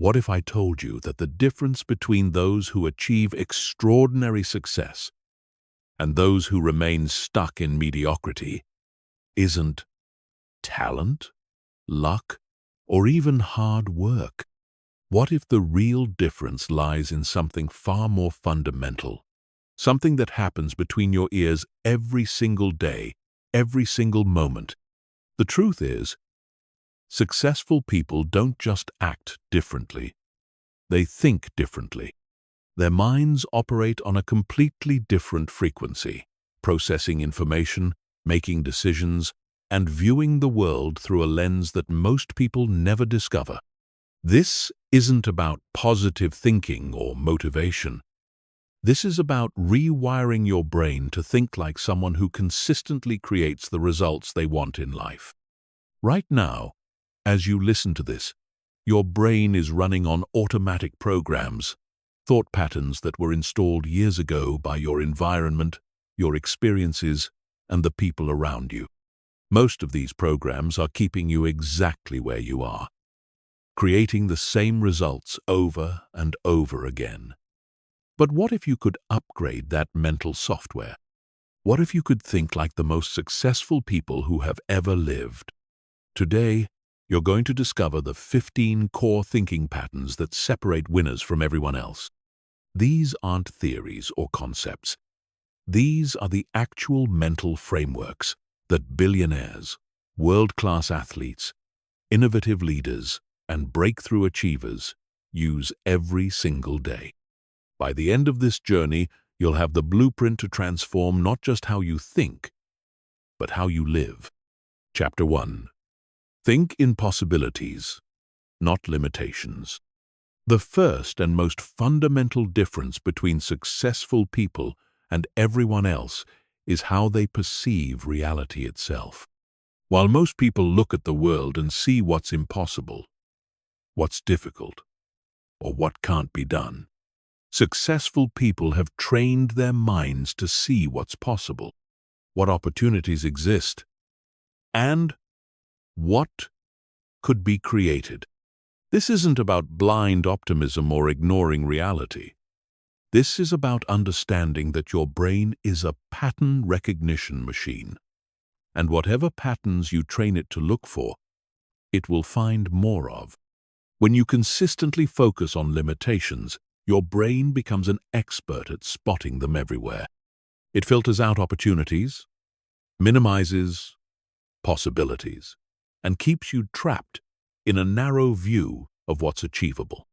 What if I told you that the difference between those who achieve extraordinary success and those who remain stuck in mediocrity isn't talent, luck, or even hard work? What if the real difference lies in something far more fundamental, something that happens between your ears every single day, every single moment? The truth is, successful people don't just act differently, they think differently. Their minds operate on a completely different frequency, processing information, making decisions, and viewing the world through a lens that most people never discover. This isn't about positive thinking or motivation. This is about rewiring your brain to think like someone who consistently creates the results they want in life. Right now, as you listen to this, your brain is running on automatic programs, thought patterns that were installed years ago by your environment, your experiences, and the people around you. Most of these programs are keeping you exactly where you are, creating the same results over and over again. But what if you could upgrade that mental software? What if you could think like the most successful people who have ever lived? Today, you're going to discover the 15 core thinking patterns that separate winners from everyone else. These aren't theories or concepts. These are the actual mental frameworks that billionaires, world-class athletes, innovative leaders, and breakthrough achievers use every single day. By the end of this journey, you'll have the blueprint to transform not just how you think, but how you live. Chapter 1. Think in possibilities, not limitations. The first and most fundamental difference between successful people and everyone else is how they perceive reality itself. While most people look at the world and see what's impossible, what's difficult, or what can't be done, successful people have trained their minds to see what's possible, what opportunities exist, and what could be created. This isn't about blind optimism or ignoring reality. This is about understanding that your brain is a pattern recognition machine, and whatever patterns you train it to look for, it will find more of. When you consistently focus on limitations, your brain becomes an expert at spotting them everywhere. It filters out opportunities, minimizes possibilities, and keeps you trapped in a narrow view of what's achievable.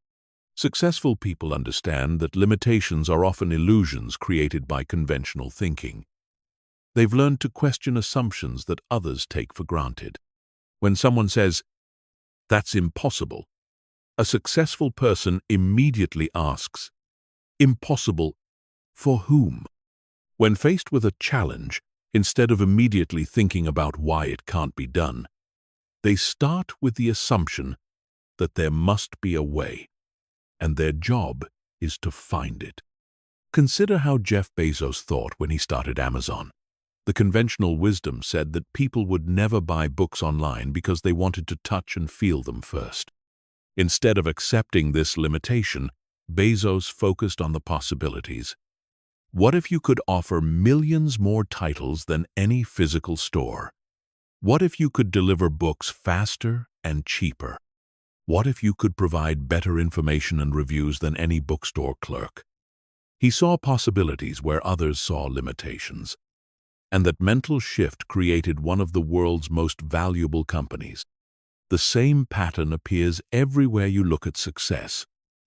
Successful people understand that limitations are often illusions created by conventional thinking. They've learned to question assumptions that others take for granted. When someone says, "That's impossible," a successful person immediately asks, "Impossible for whom?" When faced with a challenge, instead of immediately thinking about why it can't be done, they start with the assumption that there must be a way, and their job is to find it. Consider how Jeff Bezos thought when he started Amazon. The conventional wisdom said that people would never buy books online because they wanted to touch and feel them first. Instead of accepting this limitation, Bezos focused on the possibilities. What if you could offer millions more titles than any physical store? What if you could deliver books faster and cheaper? What if you could provide better information and reviews than any bookstore clerk? He saw possibilities where others saw limitations, and that mental shift created one of the world's most valuable companies. The same pattern appears everywhere you look at success.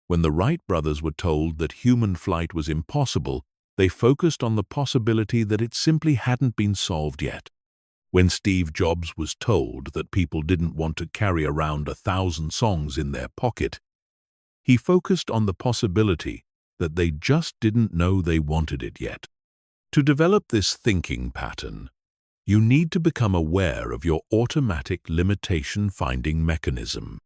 When the Wright brothers were told that human flight was impossible, they focused on the possibility that it simply hadn't been solved yet. When Steve Jobs was told that people didn't want to carry around 1,000 songs in their pocket, he focused on the possibility that they just didn't know they wanted it yet. To develop this thinking pattern, you need to become aware of your automatic limitation-finding mechanism.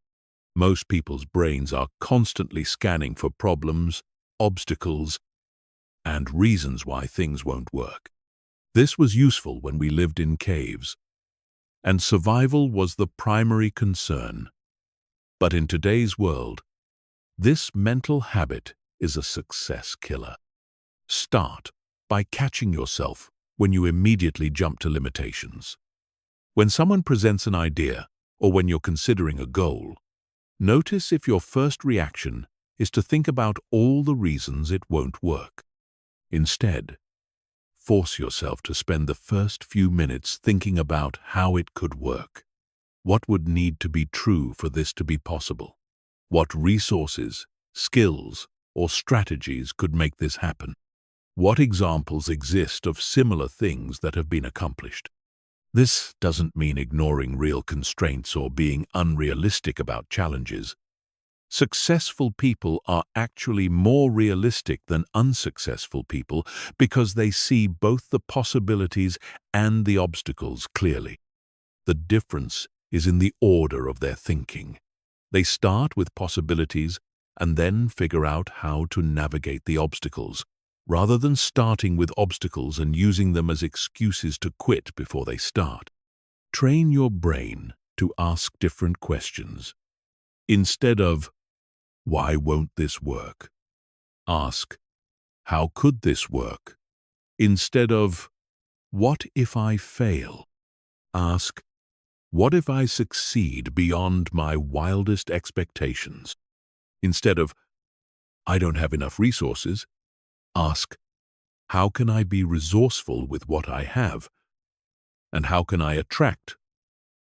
Most people's brains are constantly scanning for problems, obstacles, and reasons why things won't work. This was useful when we lived in caves, and survival was the primary concern. But in today's world, This mental habit is a success killer. Start by catching yourself when you immediately jump to limitations. When someone presents an idea, or when you're considering a goal, notice if your first reaction is to think about all the reasons it won't work. Instead, force yourself to spend the first few minutes thinking about how it could work. What would need to be true for this to be possible? What resources, skills, or strategies could make this happen? What examples exist of similar things that have been accomplished? This doesn't mean ignoring real constraints or being unrealistic about challenges. Successful people are actually more realistic than unsuccessful people because they see both the possibilities and the obstacles clearly. The difference is in the order of their thinking. They start with possibilities and then figure out how to navigate the obstacles, rather than starting with obstacles and using them as excuses to quit before they start. Train your brain to ask different questions. Instead of, "Why won't this work?" ask, "How could this work?" Instead of, "What if I fail?" ask, "What if I succeed beyond my wildest expectations?" Instead of, "I don't have enough resources," ask, "How can I be resourceful with what I have? And how can I attract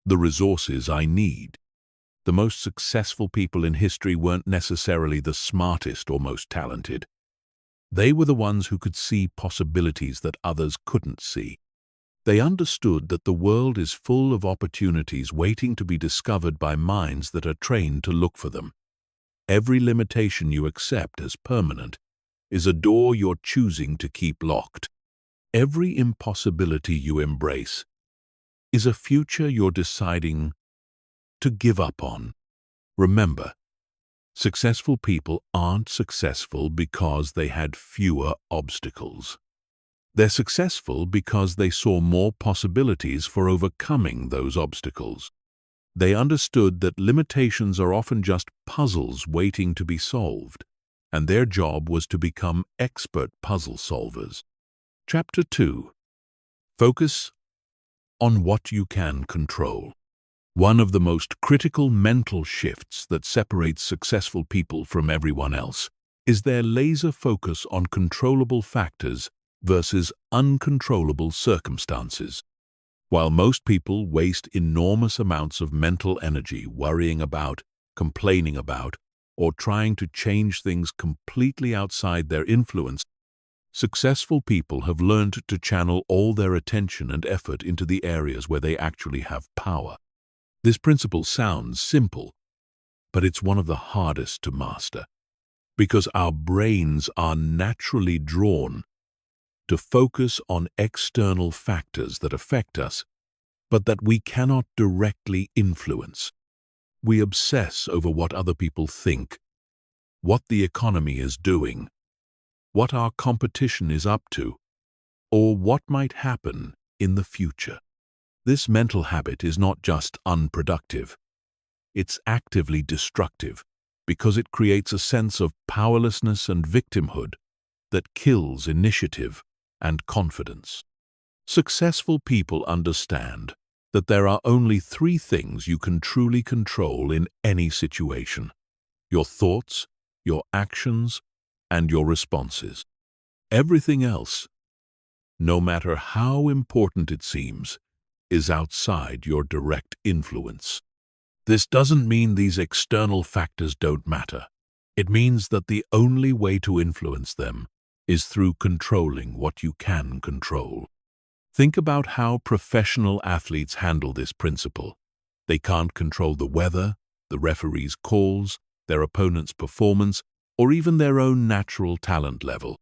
the resources I need?" The most successful people in history weren't necessarily the smartest or most talented. They were the ones who could see possibilities that others couldn't see. They understood that the world is full of opportunities waiting to be discovered by minds that are trained to look for them. Every limitation you accept as permanent is a door you're choosing to keep locked. Every impossibility you embrace is a future you're deciding to give up on. Remember, successful people aren't successful because they had fewer obstacles. They're successful because they saw more possibilities for overcoming those obstacles. They understood that limitations are often just puzzles waiting to be solved, and their job was to become expert puzzle solvers. Chapter 2. Focus on what you can control. One of the most critical mental shifts that separates successful people from everyone else is their laser focus on controllable factors versus uncontrollable circumstances. While most people waste enormous amounts of mental energy worrying about, complaining about, or trying to change things completely outside their influence, successful people have learned to channel all their attention and effort into the areas where they actually have power. This principle sounds simple, but it's one of the hardest to master, because our brains are naturally drawn to focus on external factors that affect us, but that we cannot directly influence. We obsess over what other people think, what the economy is doing, what our competition is up to, or what might happen in the future. This mental habit is not just unproductive, it's actively destructive because it creates a sense of powerlessness and victimhood that kills initiative and confidence. Successful people understand that there are only 3 things you can truly control in any situation: your thoughts, your actions, and your responses. Everything else, no matter how important it seems, is outside your direct influence. This doesn't mean these external factors don't matter. It means that the only way to influence them is through controlling what you can control. Think about how professional athletes handle this principle. They can't control the weather, the referee's calls, their opponent's performance, or even their own natural talent level.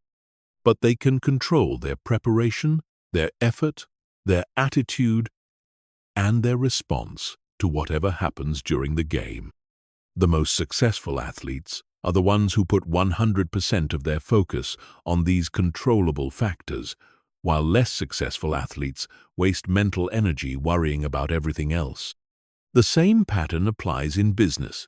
But they can control their preparation, their effort, their attitude, and their response to whatever happens during the game. The most successful athletes are the ones who put 100% of their focus on these controllable factors, while less successful athletes waste mental energy worrying about everything else. The same pattern applies in business.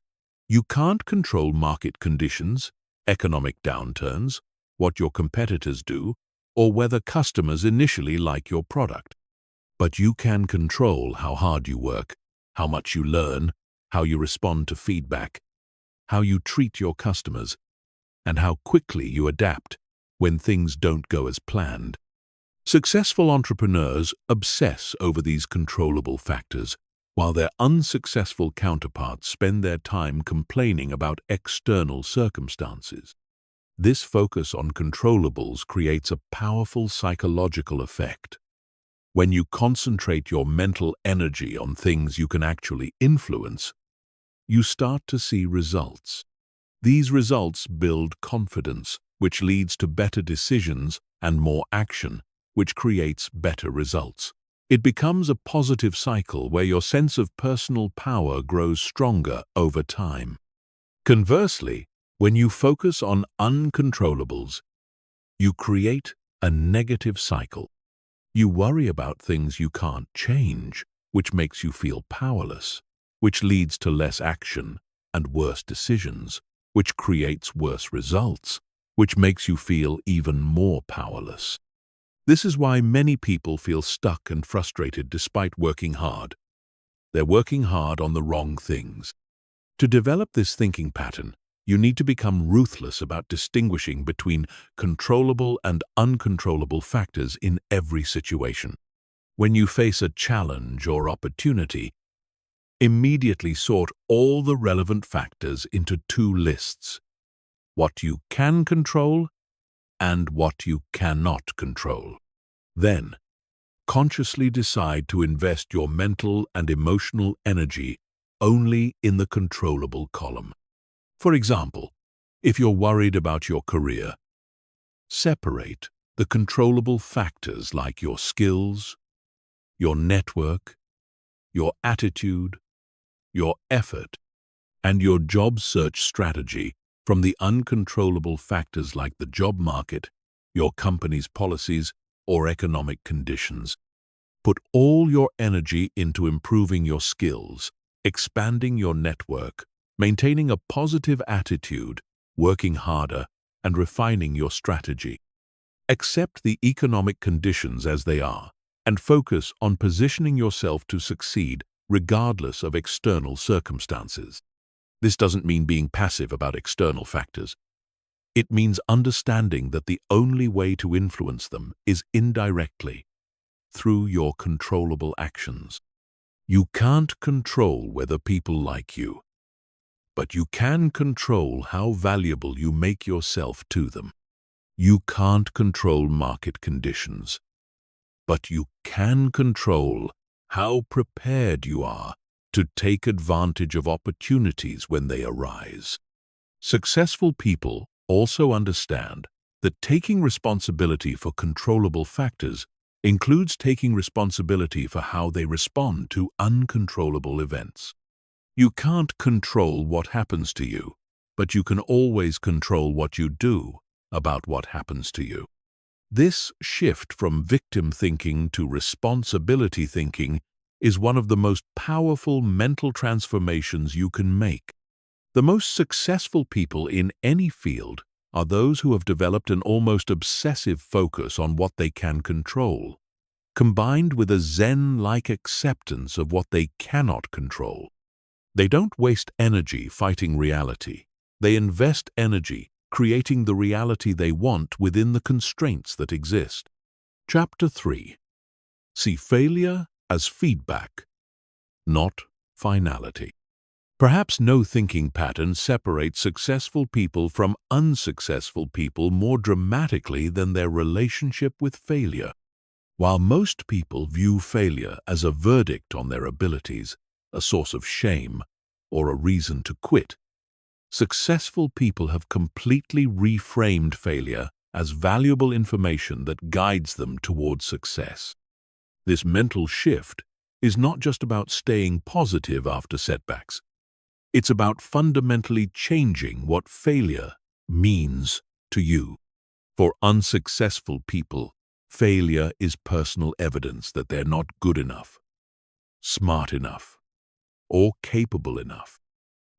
You can't control market conditions, economic downturns, what your competitors do, or whether customers initially like your product. But you can control how hard you work, how much you learn, how you respond to feedback, how you treat your customers, and how quickly you adapt when things don't go as planned. Successful entrepreneurs obsess over these controllable factors, while their unsuccessful counterparts spend their time complaining about external circumstances. This focus on controllables creates a powerful psychological effect. When you concentrate your mental energy on things you can actually influence, you start to see results. These results build confidence, which leads to better decisions and more action, which creates better results. It becomes a positive cycle where your sense of personal power grows stronger over time. Conversely, when you focus on uncontrollables, you create a negative cycle. You worry about things you can't change, which makes you feel powerless, which leads to less action and worse decisions, which creates worse results, which makes you feel even more powerless. This is why many people feel stuck and frustrated despite working hard. They're working hard on the wrong things. To develop this thinking pattern, you need to become ruthless about distinguishing between controllable and uncontrollable factors in every situation. When you face a challenge or opportunity, immediately sort all the relevant factors into two lists: what you can control and what you cannot control. Then, consciously decide to invest your mental and emotional energy only in the controllable column. For example, if you're worried about your career, separate the controllable factors like your skills, your network, your attitude, your effort, and your job search strategy from the uncontrollable factors like the job market, your company's policies, or economic conditions. Put all your energy into improving your skills, expanding your network, maintaining a positive attitude, working harder, and refining your strategy. Accept the economic conditions as they are, and focus on positioning yourself to succeed regardless of external circumstances. This doesn't mean being passive about external factors. It means understanding that the only way to influence them is indirectly, through your controllable actions. You can't control whether people like you, but you can control how valuable you make yourself to them. You can't control market conditions, but you can control how prepared you are to take advantage of opportunities when they arise. Successful people also understand that taking responsibility for controllable factors includes taking responsibility for how they respond to uncontrollable events. You can't control what happens to you, but you can always control what you do about what happens to you. This shift from victim thinking to responsibility thinking is one of the most powerful mental transformations you can make. The most successful people in any field are those who have developed an almost obsessive focus on what they can control, combined with a Zen-like acceptance of what they cannot control. They don't waste energy fighting reality. They invest energy creating the reality they want within the constraints that exist. Chapter 3. See failure as feedback, not finality. Perhaps no thinking pattern separates successful people from unsuccessful people more dramatically than their relationship with failure. While most people view failure as a verdict on their abilities, a source of shame, or a reason to quit, successful people have completely reframed failure as valuable information that guides them towards success. This mental shift is not just about staying positive after setbacks. It's about fundamentally changing what failure means to you. For unsuccessful people, failure is personal evidence that they're not good enough, smart enough, or capable enough.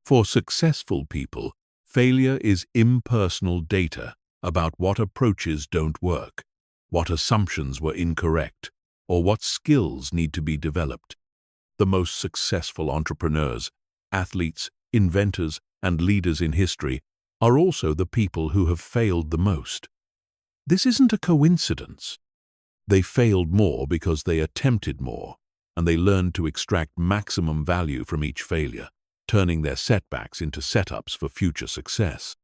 For successful people, failure is impersonal data about what approaches don't work, what assumptions were incorrect, or what skills need to be developed. The most successful entrepreneurs, athletes, inventors, and leaders in history are also the people who have failed the most. This isn't a coincidence. They failed more because they attempted more, and they learned to extract maximum value from each failure, turning their setbacks into setups for future success.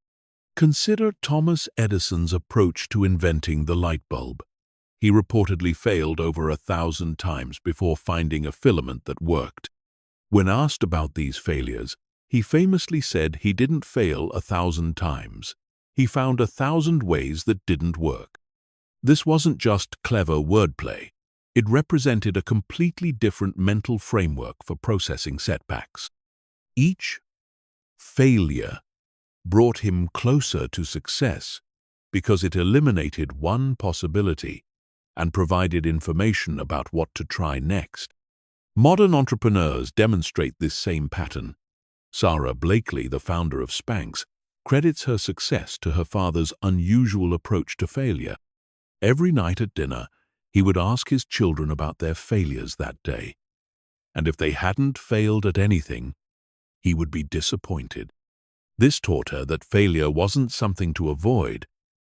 Consider Thomas Edison's approach to inventing the light bulb. He reportedly failed over 1,000 times before finding a filament that worked. When asked about these failures, he famously said he didn't fail 1,000 times. He found 1,000 ways that didn't work. This wasn't just clever wordplay. It represented a completely different mental framework for processing setbacks. Each failure brought him closer to success because it eliminated one possibility and provided information about what to try next. Modern entrepreneurs demonstrate this same pattern. Sarah Blakely, the founder of Spanx, credits her success to her father's unusual approach to failure. Every night at dinner, he would ask his children about their failures that day. And if they hadn't failed at anything, he would be disappointed. This taught her that failure wasn't something to avoid,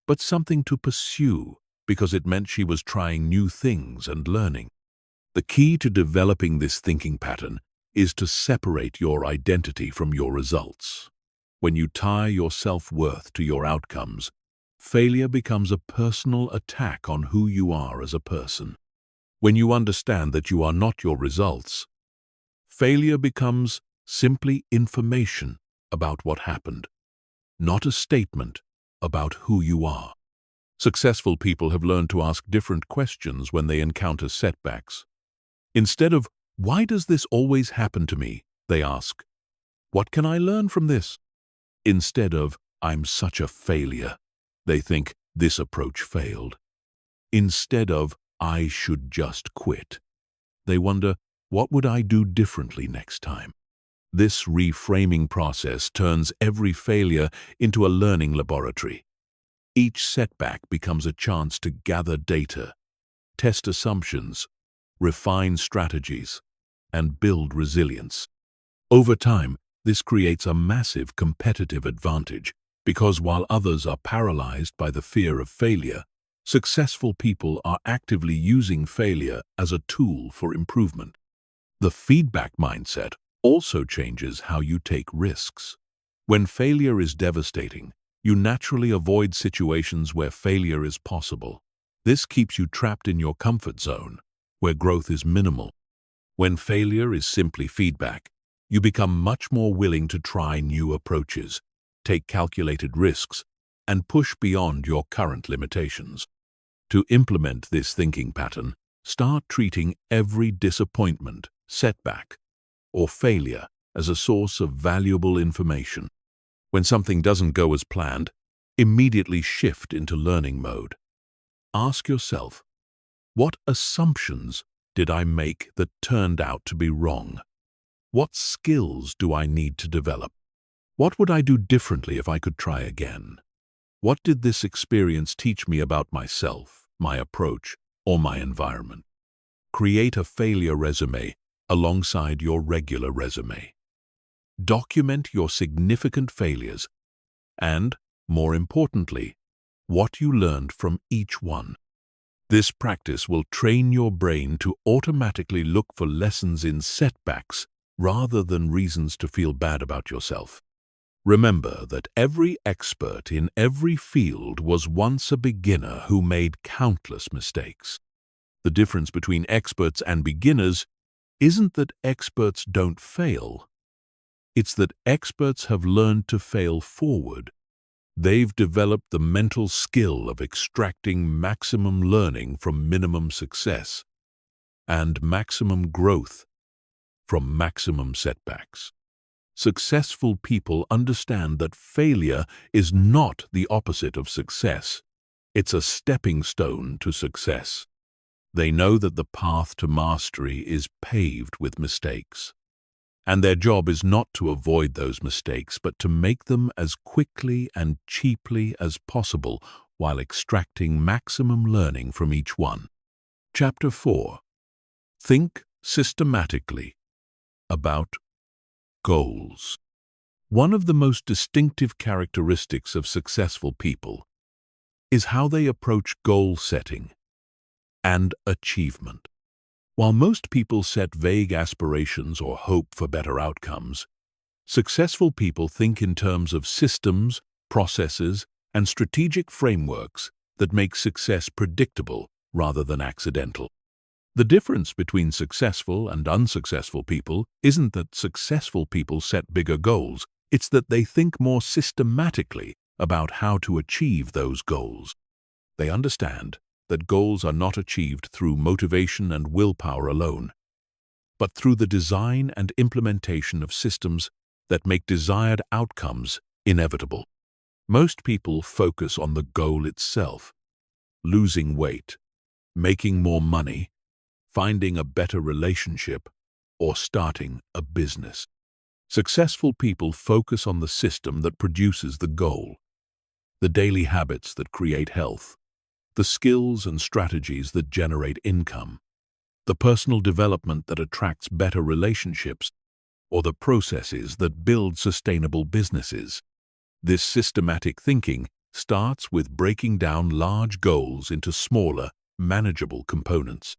but something to pursue, because it meant she was trying new things and learning. The key to developing this thinking pattern is to separate your identity from your results. When you tie your self-worth to your outcomes, failure becomes a personal attack on who you are as a person. When you understand that you are not your results, failure becomes simply information about what happened, not a statement about who you are. Successful people have learned to ask different questions when they encounter setbacks. Instead of, "Why does this always happen to me?" they ask, "What can I learn from this?" Instead of, "I'm such a failure," they think, "This approach failed." Instead of, "I should just quit," they wonder, "What would I do differently next time?" This reframing process turns every failure into a learning laboratory. Each setback becomes a chance to gather data, test assumptions, refine strategies, and build resilience. Over time, this creates a massive competitive advantage because while others are paralyzed by the fear of failure, successful people are actively using failure as a tool for improvement. The feedback mindset also changes how you take risks. When failure is devastating, you naturally avoid situations where failure is possible. This keeps you trapped in your comfort zone, where growth is minimal. When failure is simply feedback, you become much more willing to try new approaches, take calculated risks, and push beyond your current limitations. To implement this thinking pattern, start treating every disappointment, setback, or failure as a source of valuable information. When something doesn't go as planned, immediately shift into learning mode. Ask yourself, what assumptions did I make that turned out to be wrong? What skills do I need to develop? What would I do differently if I could try again? What did this experience teach me about myself, my approach, or my environment? Create a failure resume alongside your regular resume. Document your significant failures and, more importantly, what you learned from each one. This practice will train your brain to automatically look for lessons in setbacks rather than reasons to feel bad about yourself. Remember that every expert in every field was once a beginner who made countless mistakes. The difference between experts and beginners isn't that experts don't fail. It's that experts have learned to fail forward. They've developed the mental skill of extracting maximum learning from minimum success and maximum growth from maximum setbacks. Successful people understand that failure is not the opposite of success. It's a stepping stone to success. They know that the path to mastery is paved with mistakes. And their job is not to avoid those mistakes, but to make them as quickly and cheaply as possible while extracting maximum learning from each one. Chapter 4. Think systematically about goals. One of the most distinctive characteristics of successful people is how they approach goal setting and achievement. While most people set vague aspirations or hope for better outcomes, successful people think in terms of systems, processes, and strategic frameworks that make success predictable rather than accidental. The difference between successful and unsuccessful people isn't that successful people set bigger goals, it's that they think more systematically about how to achieve those goals. They understand that goals are not achieved through motivation and willpower alone, but through the design and implementation of systems that make desired outcomes inevitable. Most people focus on the goal itself: losing weight, making more money, finding a better relationship, or starting a business. Successful people focus on the system that produces the goal, the daily habits that create health, the skills and strategies that generate income, the personal development that attracts better relationships, or the processes that build sustainable businesses. This systematic thinking starts with breaking down large goals into smaller, manageable components.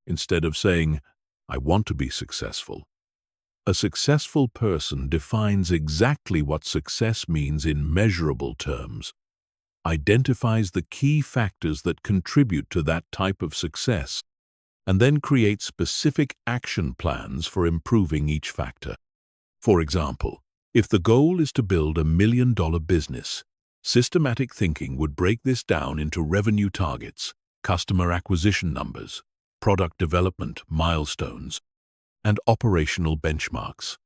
Instead of saying, "I want to be successful," a successful person defines exactly what success means in measurable terms, identifies the key factors that contribute to that type of success, and then creates specific action plans for improving each factor. For example, if the goal is to build $1 million business, systematic thinking would break this down into revenue targets, customer acquisition numbers, product development milestones, and operational benchmarks.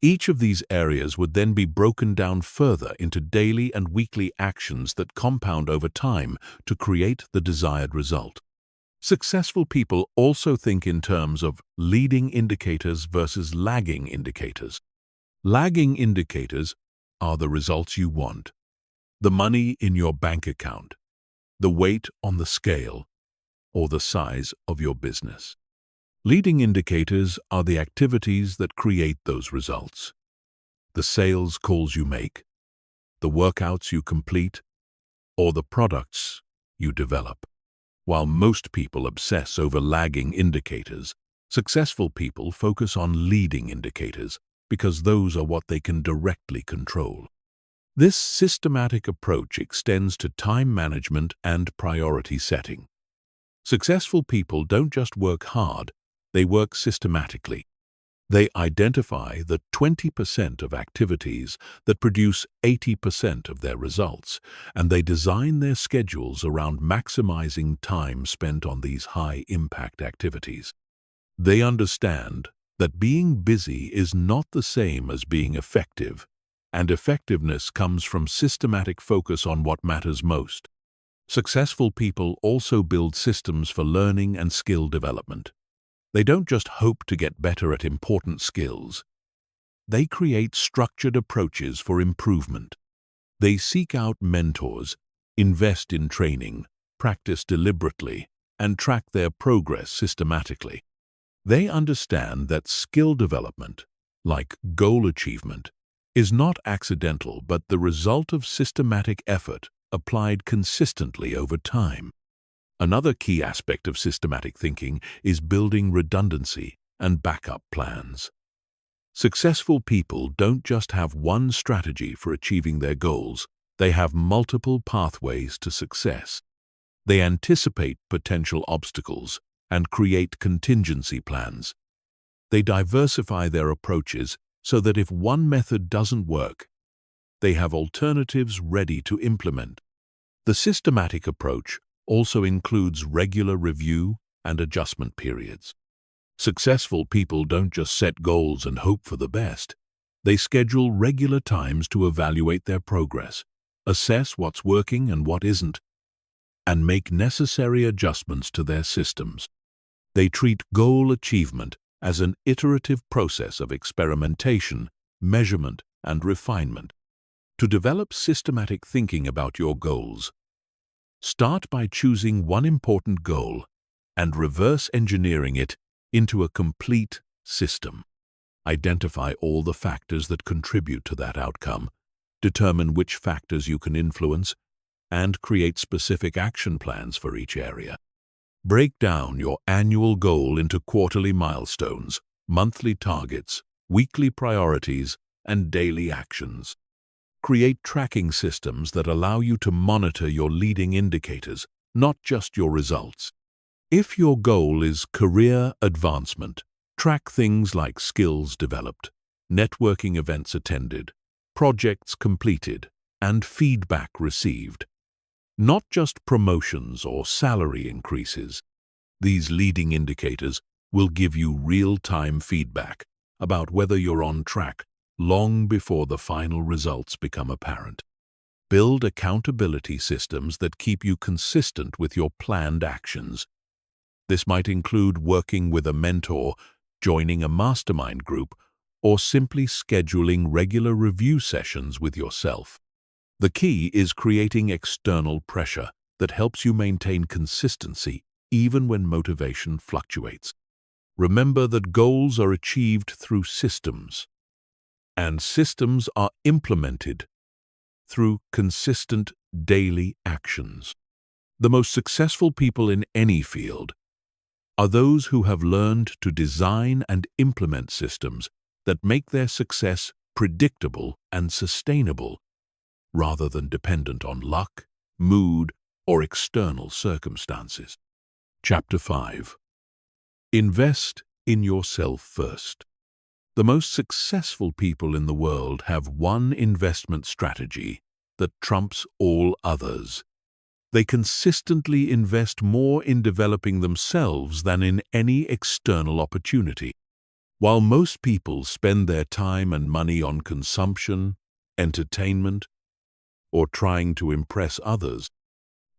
Each of these areas would then be broken down further into daily and weekly actions that compound over time to create the desired result. Successful people also think in terms of leading indicators versus lagging indicators. Lagging indicators are the results you want: the money in your bank account, the weight on the scale, or the size of your business. Leading indicators are the activities that create those results: the sales calls you make, the workouts you complete, or the products you develop. While most people obsess over lagging indicators, successful people focus on leading indicators because those are what they can directly control. This systematic approach extends to time management and priority setting. Successful people don't just work hard, they work systematically. They identify the 20% of activities that produce 80% of their results, and they design their schedules around maximizing time spent on these high-impact activities. They understand that being busy is not the same as being effective, and effectiveness comes from systematic focus on what matters most. Successful people also build systems for learning and skill development. They don't just hope to get better at important skills. They create structured approaches for improvement. They seek out mentors, invest in training, practice deliberately, and track their progress systematically. They understand that skill development, like goal achievement, is not accidental but the result of systematic effort applied consistently over time. Another key aspect of systematic thinking is building redundancy and backup plans. Successful people don't just have one strategy for achieving their goals, they have multiple pathways to success. They anticipate potential obstacles and create contingency plans. They diversify their approaches so that if one method doesn't work, they have alternatives ready to implement. The systematic approach also includes regular review and adjustment periods. Successful people don't just set goals and hope for the best. They schedule regular times to evaluate their progress, assess what's working and what isn't, and make necessary adjustments to their systems. They treat goal achievement as an iterative process of experimentation, measurement, and refinement. To develop systematic thinking about your goals, start by choosing one important goal and reverse engineering it into a complete system. Identify all the factors that contribute to that outcome, determine which factors you can influence, and create specific action plans for each area. Break down your annual goal into quarterly milestones, monthly targets, weekly priorities, and daily actions. Create tracking systems that allow you to monitor your leading indicators, not just your results. If your goal is career advancement, track things like skills developed, networking events attended, projects completed, and feedback received. Not just promotions or salary increases. These leading indicators will give you real-time feedback about whether you're on track long before the final results become apparent. Build accountability systems that keep you consistent with your planned actions. This might include working with a mentor, joining a mastermind group, or simply scheduling regular review sessions with yourself. The key is creating external pressure that helps you maintain consistency even when motivation fluctuates. Remember that goals are achieved through systems, and systems are implemented through consistent daily actions. The most successful people in any field are those who have learned to design and implement systems that make their success predictable and sustainable, rather than dependent on luck, mood, or external circumstances. Chapter 5. Invest in yourself first. The most successful people in the world have one investment strategy that trumps all others. They consistently invest more in developing themselves than in any external opportunity. While most people spend their time and money on consumption, entertainment, or trying to impress others,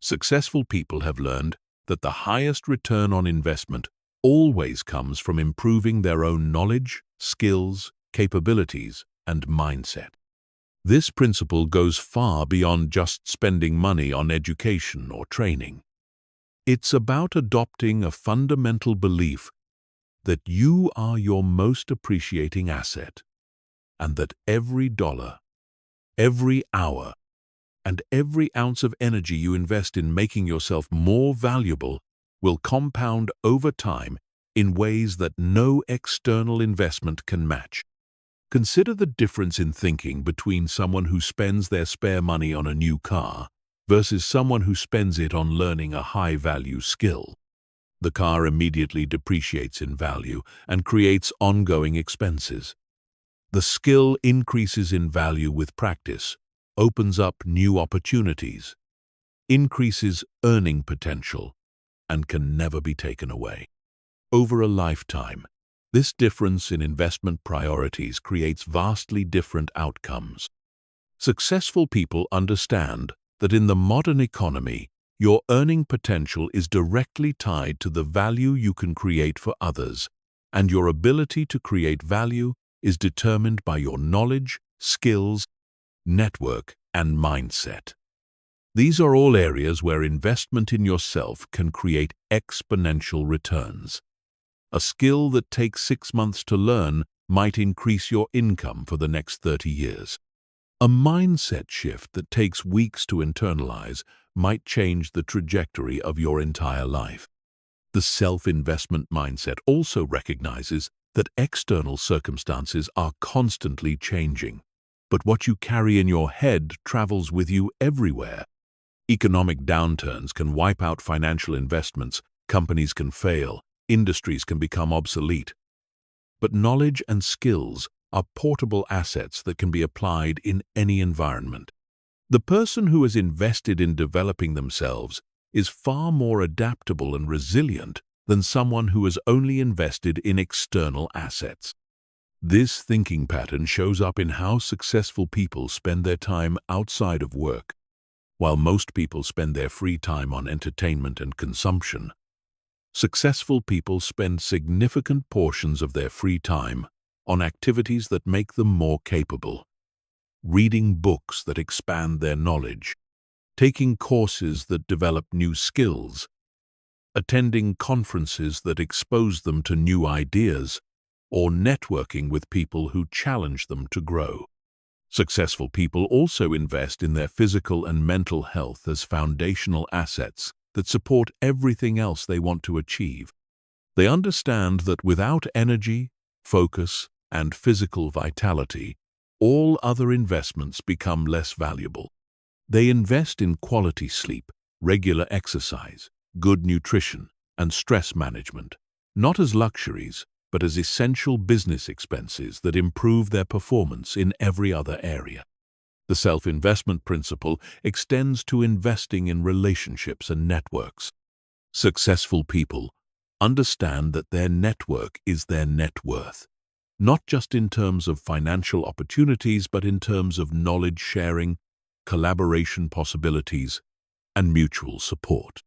successful people have learned that the highest return on investment always comes from improving their own knowledge, skills, capabilities, and mindset. This principle goes far beyond just spending money on education or training. It's about adopting a fundamental belief that you are your most appreciating asset, and that every dollar, every hour, and every ounce of energy you invest in making yourself more valuable will compound over time in ways that no external investment can match. Consider the difference in thinking between someone who spends their spare money on a new car versus someone who spends it on learning a high-value skill. The car immediately depreciates in value and creates ongoing expenses. The skill increases in value with practice, opens up new opportunities, increases earning potential, and can never be taken away. Over a lifetime, this difference in investment priorities creates vastly different outcomes. Successful people understand that in the modern economy, your earning potential is directly tied to the value you can create for others, and your ability to create value is determined by your knowledge, skills, network, and mindset. These are all areas where investment in yourself can create exponential returns. A skill that takes 6 months to learn might increase your income for the next 30 years. A mindset shift that takes weeks to internalize might change the trajectory of your entire life. The self-investment mindset also recognizes that external circumstances are constantly changing, but what you carry in your head travels with you everywhere. Economic downturns can wipe out financial investments, companies can fail, industries can become obsolete. But knowledge and skills are portable assets that can be applied in any environment. The person who has invested in developing themselves is far more adaptable and resilient than someone who has only invested in external assets. This thinking pattern shows up in how successful people spend their time outside of work. While most people spend their free time on entertainment and consumption, Successful people spend significant portions of their free time on activities that make them more capable. Reading books that expand their knowledge, taking courses that develop new skills, attending conferences that expose them to new ideas, or networking with people who challenge them to grow. Successful people also invest in their physical and mental health as foundational assets that support everything else they want to achieve. They understand that without energy, focus, and physical vitality, all other investments become less valuable. They invest in quality sleep, regular exercise, good nutrition, and stress management, not as luxuries, but as essential business expenses that improve their performance in every other area. The self-investment principle extends to investing in relationships and networks. Successful people understand that their network is their net worth, not just in terms of financial opportunities, but in terms of knowledge sharing, collaboration possibilities, and mutual support.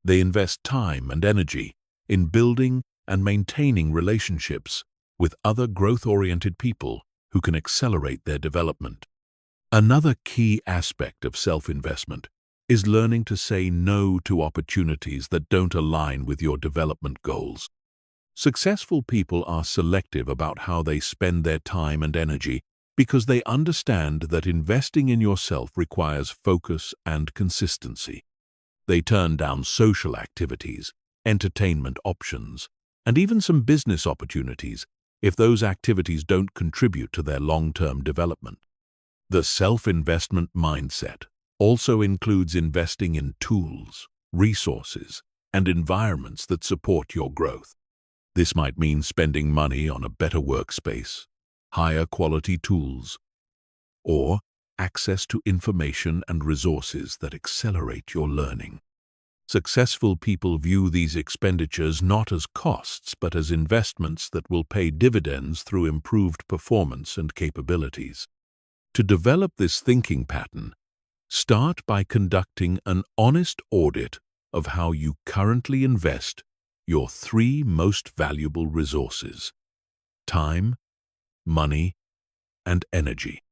They invest time and energy in building and maintaining relationships with other growth-oriented people who can accelerate their development. Another key aspect of self-investment is learning to say no to opportunities that don't align with your development goals. Successful people are selective about how they spend their time and energy because they understand that investing in yourself requires focus and consistency. They turn down social activities, entertainment options, and even some business opportunities if those activities don't contribute to their long-term development. The self-investment mindset also includes investing in tools, resources, and environments that support your growth. This might mean spending money on a better workspace, higher quality tools, or access to information and resources that accelerate your learning. Successful people view these expenditures not as costs, but as investments that will pay dividends through improved performance and capabilities. To develop this thinking pattern, start by conducting an honest audit of how you currently invest your three most valuable resources: time, money, and energy.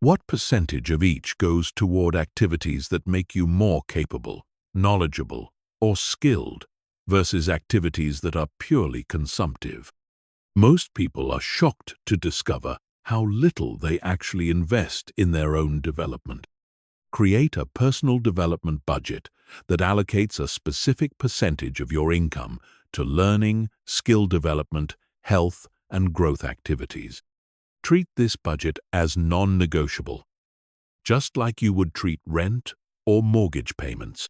What percentage of each goes toward activities that make you more capable, knowledgeable, or skilled versus activities that are purely consumptive? Most people are shocked to discover how little they actually invest in their own development. Create a personal development budget that allocates a specific percentage of your income to learning, skill development, health, and growth activities. Treat this budget as non-negotiable, just like you would treat rent or mortgage payments.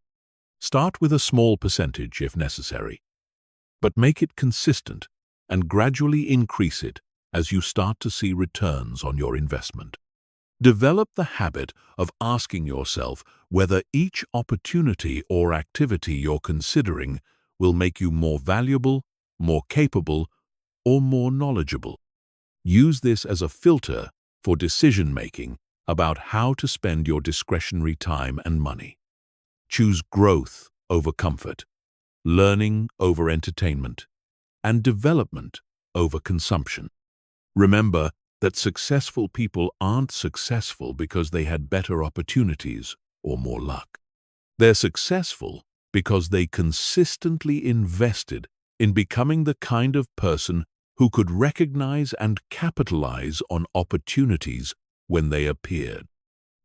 Start with a small percentage if necessary, but make it consistent and gradually increase it as you start to see returns on your investment. Develop the habit of asking yourself whether each opportunity or activity you're considering will make you more valuable, more capable, or more knowledgeable. Use this as a filter for decision-making about how to spend your discretionary time and money. Choose growth over comfort, learning over entertainment, and development over consumption. Remember that successful people aren't successful because they had better opportunities or more luck. They're successful because they consistently invested in becoming the kind of person who could recognize and capitalize on opportunities when they appeared.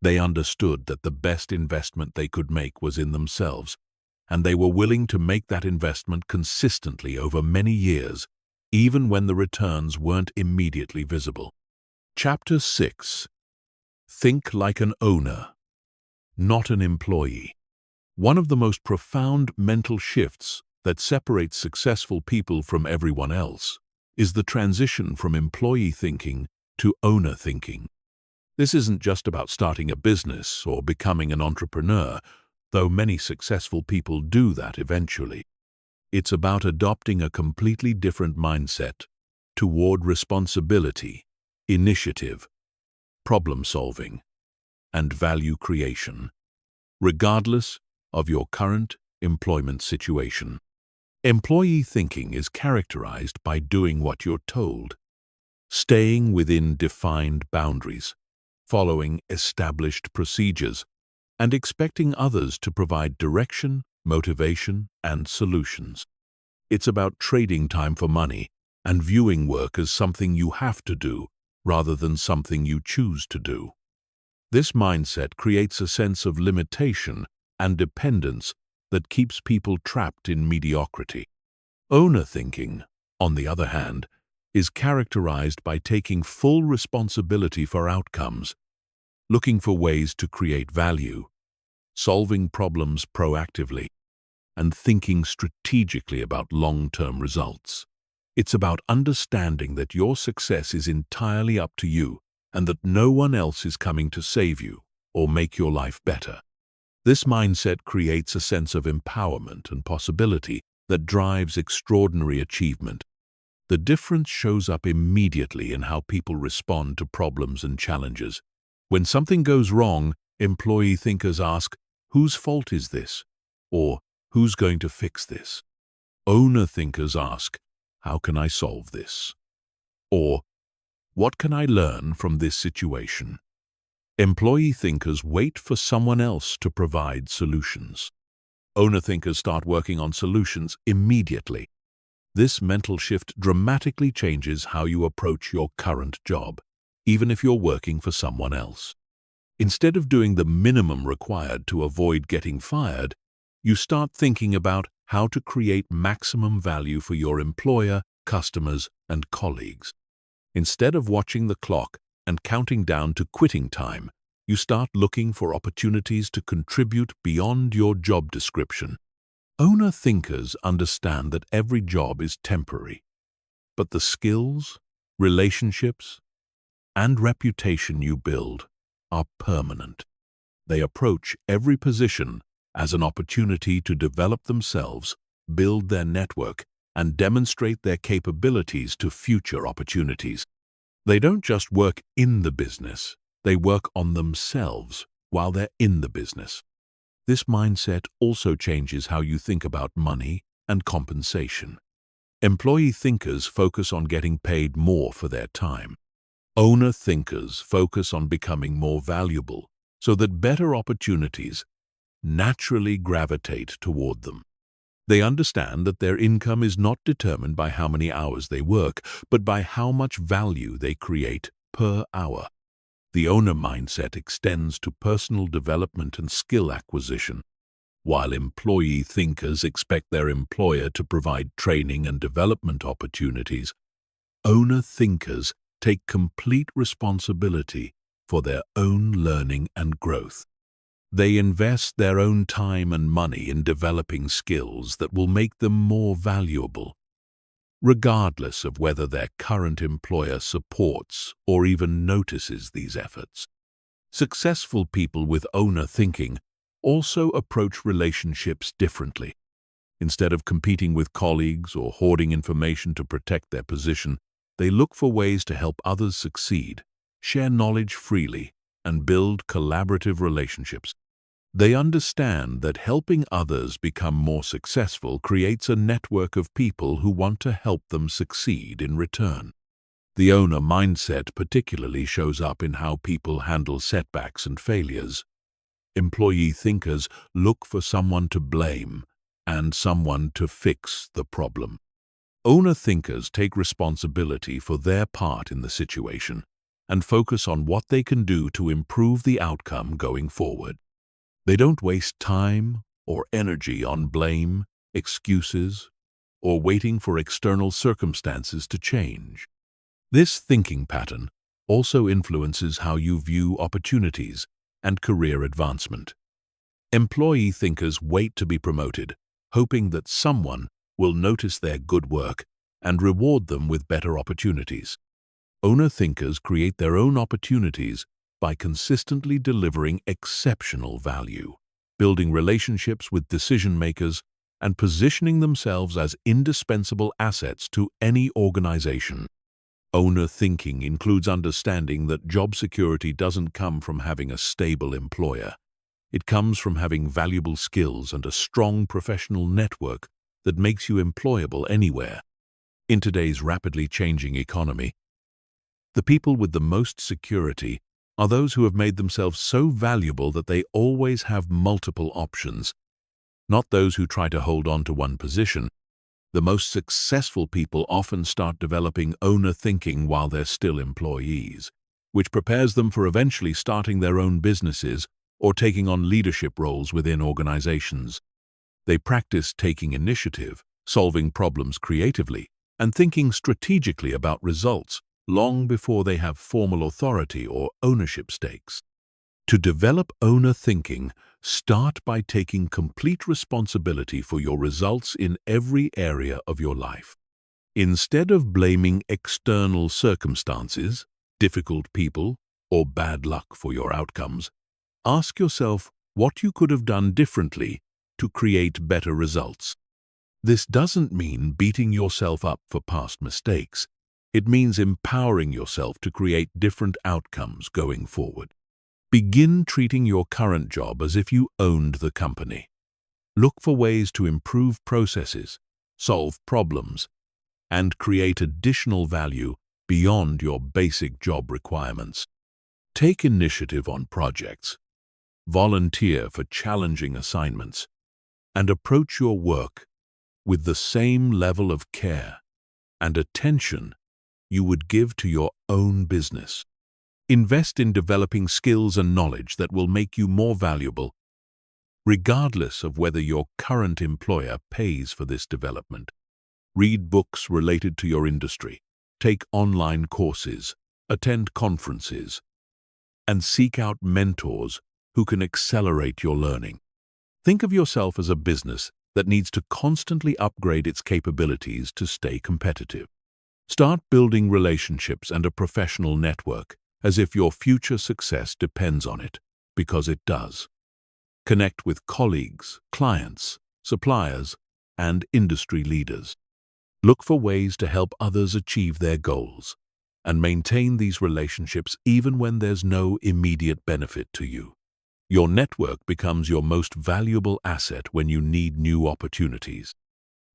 They understood that the best investment they could make was in themselves, and they were willing to make that investment consistently over many years, even when the returns weren't immediately visible. Chapter 6. Think like an owner, not an employee. One of the most profound mental shifts that separates successful people from everyone else is the transition from employee thinking to owner thinking. This isn't just about starting a business or becoming an entrepreneur, though many successful people do that eventually. It's about adopting a completely different mindset toward responsibility, initiative, problem-solving, and value creation, regardless of your current employment situation. Employee thinking is characterized by doing what you're told, staying within defined boundaries, following established procedures, and expecting others to provide direction, motivation, and solutions. It's about trading time for money and viewing work as something you have to do rather than something you choose to do. This mindset creates a sense of limitation and dependence that keeps people trapped in mediocrity. Owner thinking, on the other hand, is characterized by taking full responsibility for outcomes, looking for ways to create value, solving problems proactively, and thinking strategically about long-term results. It's about understanding that your success is entirely up to you and that no one else is coming to save you or make your life better. This mindset creates a sense of empowerment and possibility that drives extraordinary achievement. The difference shows up immediately in how people respond to problems and challenges. When something goes wrong, employee thinkers ask, "Whose fault is this?" or "Who's going to fix this?" Owner thinkers ask, "How can I solve this?" or "What can I learn from this situation?" Employee thinkers wait for someone else to provide solutions. Owner thinkers start working on solutions immediately. This mental shift dramatically changes how you approach your current job, even if you're working for someone else. Instead of doing the minimum required to avoid getting fired, you start thinking about how to create maximum value for your employer, customers, and colleagues. Instead of watching the clock and counting down to quitting time, you start looking for opportunities to contribute beyond your job description. Owner thinkers understand that every job is temporary, but the skills, relationships, and reputation you build are permanent. They approach every position as an opportunity to develop themselves, build their network, and demonstrate their capabilities to future opportunities. They don't just work in the business, they work on themselves while they're in the business. This mindset also changes how you think about money and compensation. Employee thinkers focus on getting paid more for their time. Owner thinkers focus on becoming more valuable so that better opportunities naturally gravitate toward them. They understand that their income is not determined by how many hours they work, but by how much value they create per hour. The owner mindset extends to personal development and skill acquisition. While employee thinkers expect their employer to provide training and development opportunities, owner thinkers take complete responsibility for their own learning and growth. They invest their own time and money in developing skills that will make them more valuable, regardless of whether their current employer supports or even notices these efforts. Successful people with owner thinking also approach relationships differently. Instead of competing with colleagues or hoarding information to protect their position, they look for ways to help others succeed, share knowledge freely, and build collaborative relationships. They understand that helping others become more successful creates a network of people who want to help them succeed in return. The owner mindset particularly shows up in how people handle setbacks and failures. Employee thinkers look for someone to blame and someone to fix the problem. Owner thinkers take responsibility for their part in the situation and focus on what they can do to improve the outcome going forward. They don't waste time or energy on blame, excuses, or waiting for external circumstances to change. This thinking pattern also influences how you view opportunities and career advancement. Employee thinkers wait to be promoted, hoping that someone will notice their good work and reward them with better opportunities. Owner thinkers create their own opportunities by consistently delivering exceptional value, building relationships with decision-makers, and positioning themselves as indispensable assets to any organization. Owner thinking includes understanding that job security doesn't come from having a stable employer. It comes from having valuable skills and a strong professional network that makes you employable anywhere. In today's rapidly changing economy, the people with the most security are those who have made themselves so valuable that they always have multiple options, not those who try to hold on to one position. The most successful people often start developing owner thinking while they're still employees, which prepares them for eventually starting their own businesses or taking on leadership roles within organizations. They practice taking initiative, solving problems creatively, and thinking strategically about results long before they have formal authority or ownership stakes. To develop owner thinking, start by taking complete responsibility for your results in every area of your life. Instead of blaming external circumstances, difficult people, or bad luck for your outcomes, ask yourself what you could have done differently to create better results. This doesn't mean beating yourself up for past mistakes. It means empowering yourself to create different outcomes going forward. Begin treating your current job as if you owned the company. Look for ways to improve processes, solve problems, and create additional value beyond your basic job requirements. Take initiative on projects, volunteer for challenging assignments, and approach your work with the same level of care and attention you would give to your own business. Invest in developing skills and knowledge that will make you more valuable, regardless of whether your current employer pays for this development. Read books related to your industry, take online courses, attend conferences, and seek out mentors who can accelerate your learning. Think of yourself as a business that needs to constantly upgrade its capabilities to stay competitive. Start building relationships and a professional network as if your future success depends on it, because it does. Connect with colleagues, clients, suppliers, and industry leaders. Look for ways to help others achieve their goals, and maintain these relationships even when there's no immediate benefit to you. Your network becomes your most valuable asset when you need new opportunities.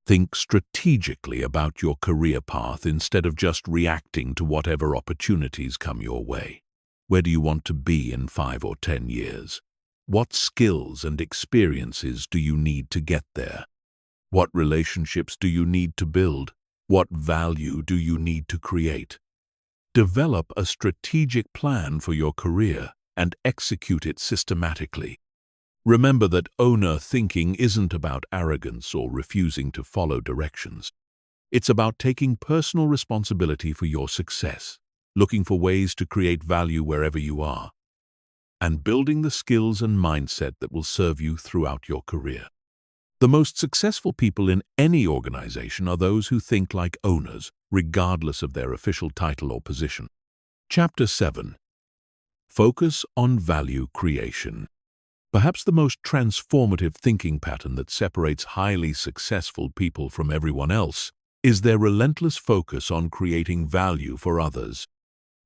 Think strategically about your career path instead of just reacting to whatever opportunities come your way. Where do you want to be in 5 or 10 years? What skills and experiences do you need to get there? What relationships do you need to build? What value do you need to create? Develop a strategic plan for your career and execute it systematically. Remember that owner thinking isn't about arrogance or refusing to follow directions. It's about taking personal responsibility for your success, looking for ways to create value wherever you are, and building the skills and mindset that will serve you throughout your career. The most successful people in any organization are those who think like owners, regardless of their official title or position. Chapter 7. Focus on value creation. Perhaps the most transformative thinking pattern that separates highly successful people from everyone else is their relentless focus on creating value for others.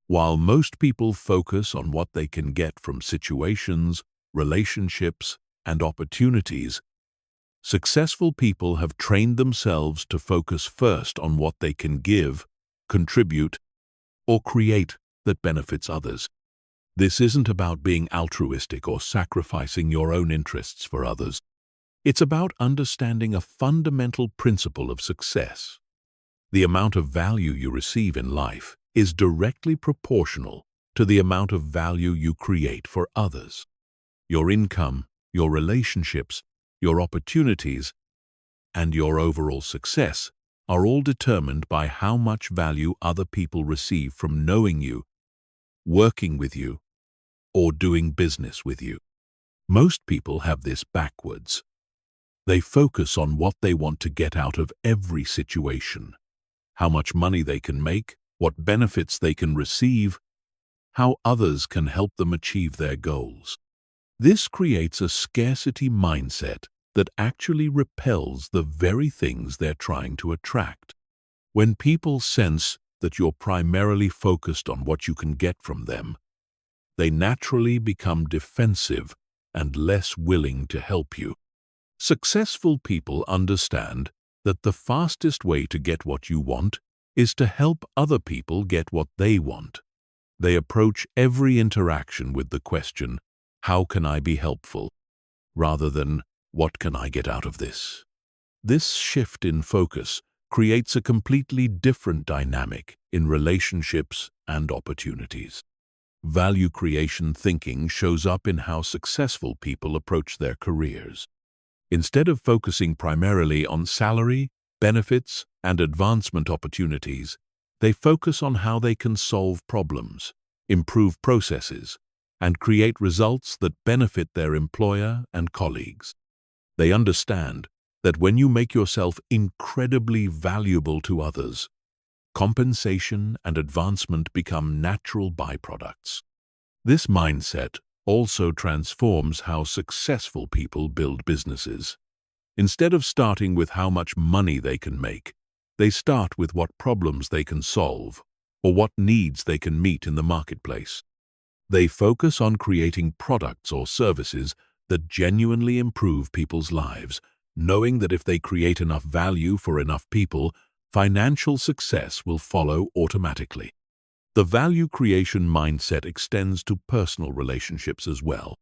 While most people focus on what they can get from situations, relationships, and opportunities, successful people have trained themselves to focus first on what they can give, contribute, or create that benefits others. This isn't about being altruistic or sacrificing your own interests for others. It's about understanding a fundamental principle of success. The amount of value you receive in life is directly proportional to the amount of value you create for others. Your income, your relationships, your opportunities, and your overall success are all determined by how much value other people receive from knowing you, working with you, or doing business with you. Most people have this backwards. They focus on what they want to get out of every situation, how much money they can make, what benefits they can receive, how others can help them achieve their goals. This creates a scarcity mindset that actually repels the very things they're trying to attract. When people sense that you're primarily focused on what you can get from them, they naturally become defensive and less willing to help you. Successful people understand that the fastest way to get what you want is to help other people get what they want. They approach every interaction with the question, "How can I be helpful?" rather than, "What can I get out of this?" This shift in focus creates a completely different dynamic in relationships and opportunities. Value creation thinking shows up in how successful people approach their careers. Instead of focusing primarily on salary, benefits, and advancement opportunities, they focus on how they can solve problems, improve processes, and create results that benefit their employer and colleagues. They understand that when you make yourself incredibly valuable to others, compensation and advancement become natural byproducts. This mindset also transforms how successful people build businesses. Instead of starting with how much money they can make, they start with what problems they can solve or what needs they can meet in the marketplace. They focus on creating products or services that genuinely improve people's lives, knowing that if they create enough value for enough people, financial success will follow automatically. The value creation mindset extends to personal relationships as well.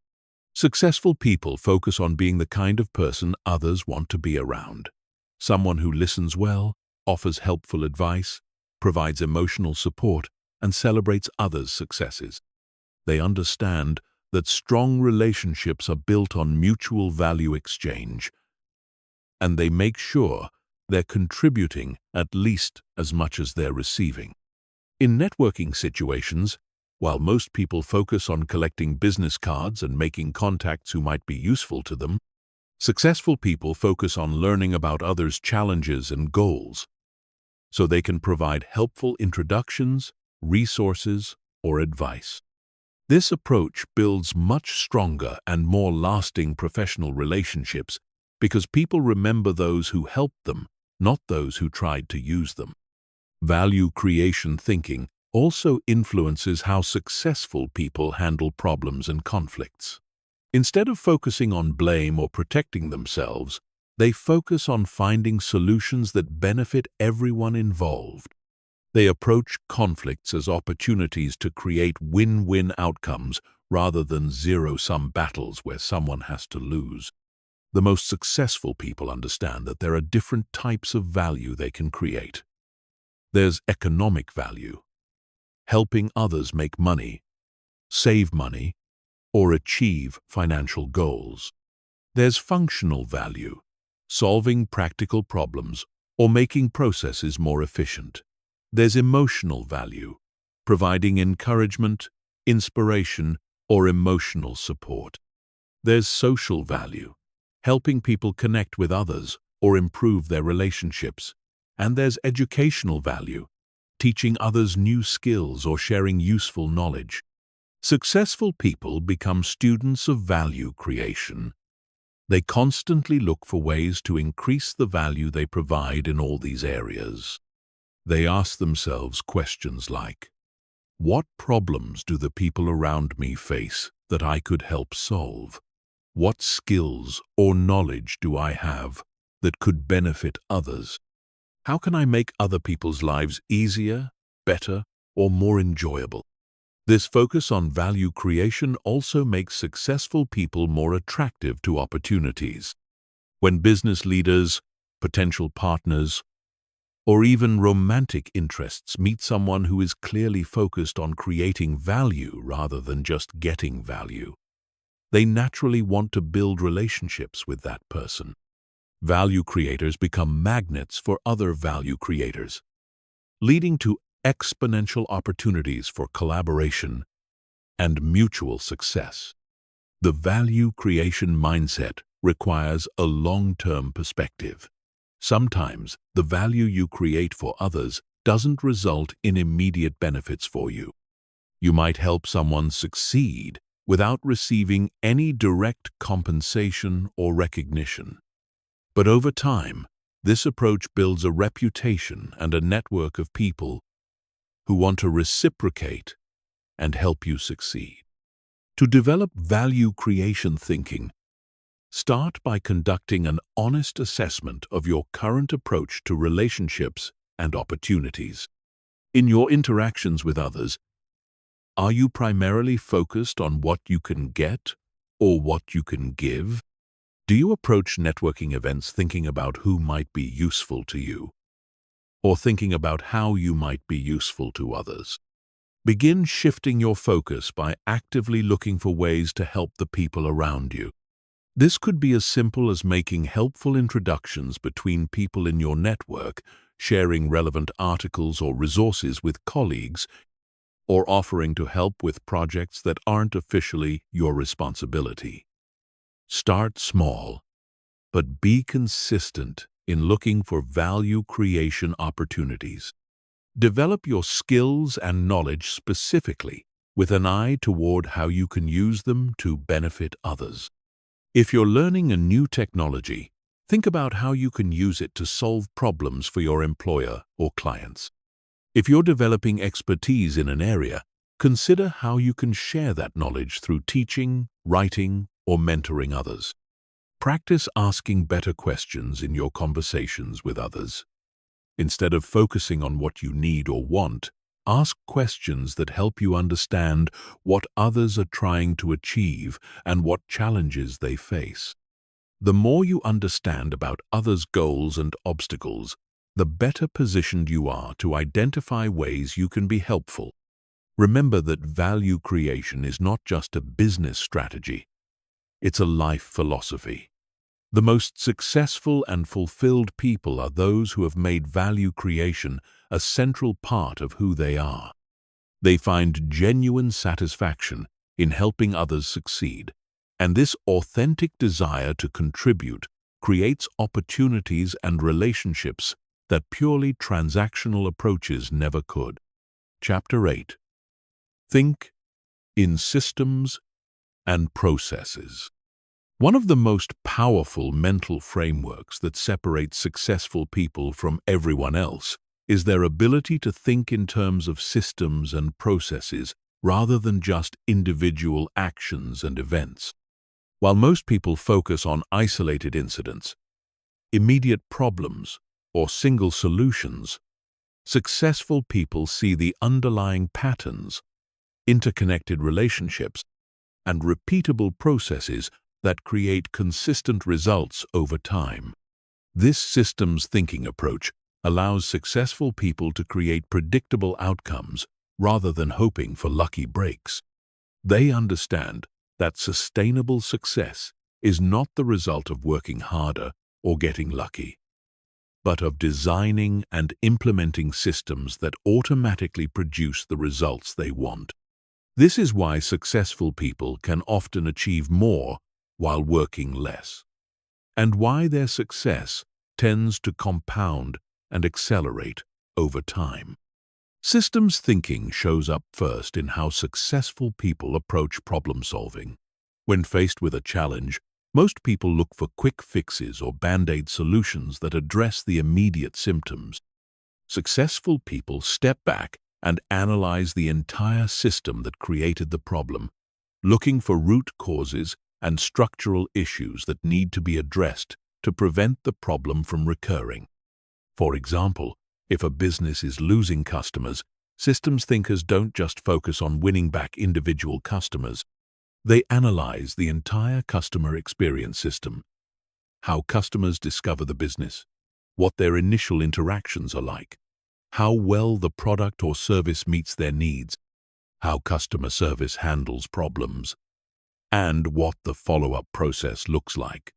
Successful people focus on being the kind of person others want to be around. Someone who listens well, offers helpful advice, provides emotional support, and celebrates others' successes. They understand that strong relationships are built on mutual value exchange, and they make sure they're contributing at least as much as they're receiving. In networking situations, while most people focus on collecting business cards and making contacts who might be useful to them, successful people focus on learning about others' challenges and goals, so they can provide helpful introductions, resources, or advice. This approach builds much stronger and more lasting professional relationships because people remember those who helped them, not those who tried to use them. Value creation thinking also influences how successful people handle problems and conflicts. Instead of focusing on blame or protecting themselves, they focus on finding solutions that benefit everyone involved. They approach conflicts as opportunities to create win-win outcomes rather than zero-sum battles where someone has to lose. The most successful people understand that there are different types of value they can create. There's economic value, helping others make money, save money, or achieve financial goals. There's functional value, solving practical problems or making processes more efficient. There's emotional value, providing encouragement, inspiration, or emotional support. There's social value, helping people connect with others or improve their relationships. And there's educational value, teaching others new skills or sharing useful knowledge. Successful people become students of value creation. They constantly look for ways to increase the value they provide in all these areas. They ask themselves questions like, what problems do the people around me face that I could help solve? What skills or knowledge do I have that could benefit others? How can I make other people's lives easier, better, or more enjoyable? This focus on value creation also makes successful people more attractive to opportunities. When business leaders, potential partners, or even romantic interests meet someone who is clearly focused on creating value rather than just getting value, they naturally want to build relationships with that person. Value creators become magnets for other value creators, leading to exponential opportunities for collaboration and mutual success. The value creation mindset requires a long-term perspective. Sometimes the value you create for others doesn't result in immediate benefits for you. You might help someone succeed without receiving any direct compensation or recognition. But over time, this approach builds a reputation and a network of people who want to reciprocate and help you succeed. To develop value creation thinking, Start by conducting an honest assessment of your current approach to relationships and opportunities. In your interactions with others, are you primarily focused on what you can get or what you can give? Do you approach networking events thinking about who might be useful to you, or thinking about how you might be useful to others? Begin shifting your focus by actively looking for ways to help the people around you. This could be as simple as making helpful introductions between people in your network, sharing relevant articles or resources with colleagues, or offering to help with projects that aren't officially your responsibility. Start small, but be consistent in looking for value creation opportunities. Develop your skills and knowledge specifically, with an eye toward how you can use them to benefit others. If you're learning a new technology, think about how you can use it to solve problems for your employer or clients. If you're developing expertise in an area, consider how you can share that knowledge through teaching, writing, or mentoring others. Practice asking better questions in your conversations with others. Instead of focusing on what you need or want, ask questions that help you understand what others are trying to achieve and what challenges they face. The more you understand about others' goals and obstacles, the better positioned you are to identify ways you can be helpful. Remember that value creation is not just a business strategy, it's a life philosophy. The most successful and fulfilled people are those who have made value creation a central part of who they are. They find genuine satisfaction in helping others succeed, and this authentic desire to contribute creates opportunities and relationships that purely transactional approaches never could. Chapter 8. Think in systems and processes. One of the most powerful mental frameworks that separates successful people from everyone else is their ability to think in terms of systems and processes rather than just individual actions and events. While most people focus on isolated incidents, immediate problems, or single solutions, successful people see the underlying patterns, interconnected relationships, and repeatable processes that create consistent results over time. This systems thinking approach allows successful people to create predictable outcomes rather than hoping for lucky breaks. They understand that sustainable success is not the result of working harder or getting lucky, but of designing and implementing systems that automatically produce the results they want. This is why successful people can often achieve more while working less, and why their success tends to compound and accelerate over time. Systems thinking shows up first in how successful people approach problem solving. When faced with a challenge, most people look for quick fixes or band-aid solutions that address the immediate symptoms. Successful people step back and analyze the entire system that created the problem, looking for root causes and structural issues that need to be addressed to prevent the problem from recurring. For example, if a business is losing customers, systems thinkers don't just focus on winning back individual customers. They analyze the entire customer experience system, how customers discover the business, what their initial interactions are like, how well the product or service meets their needs, how customer service handles problems, and what the follow-up process looks like.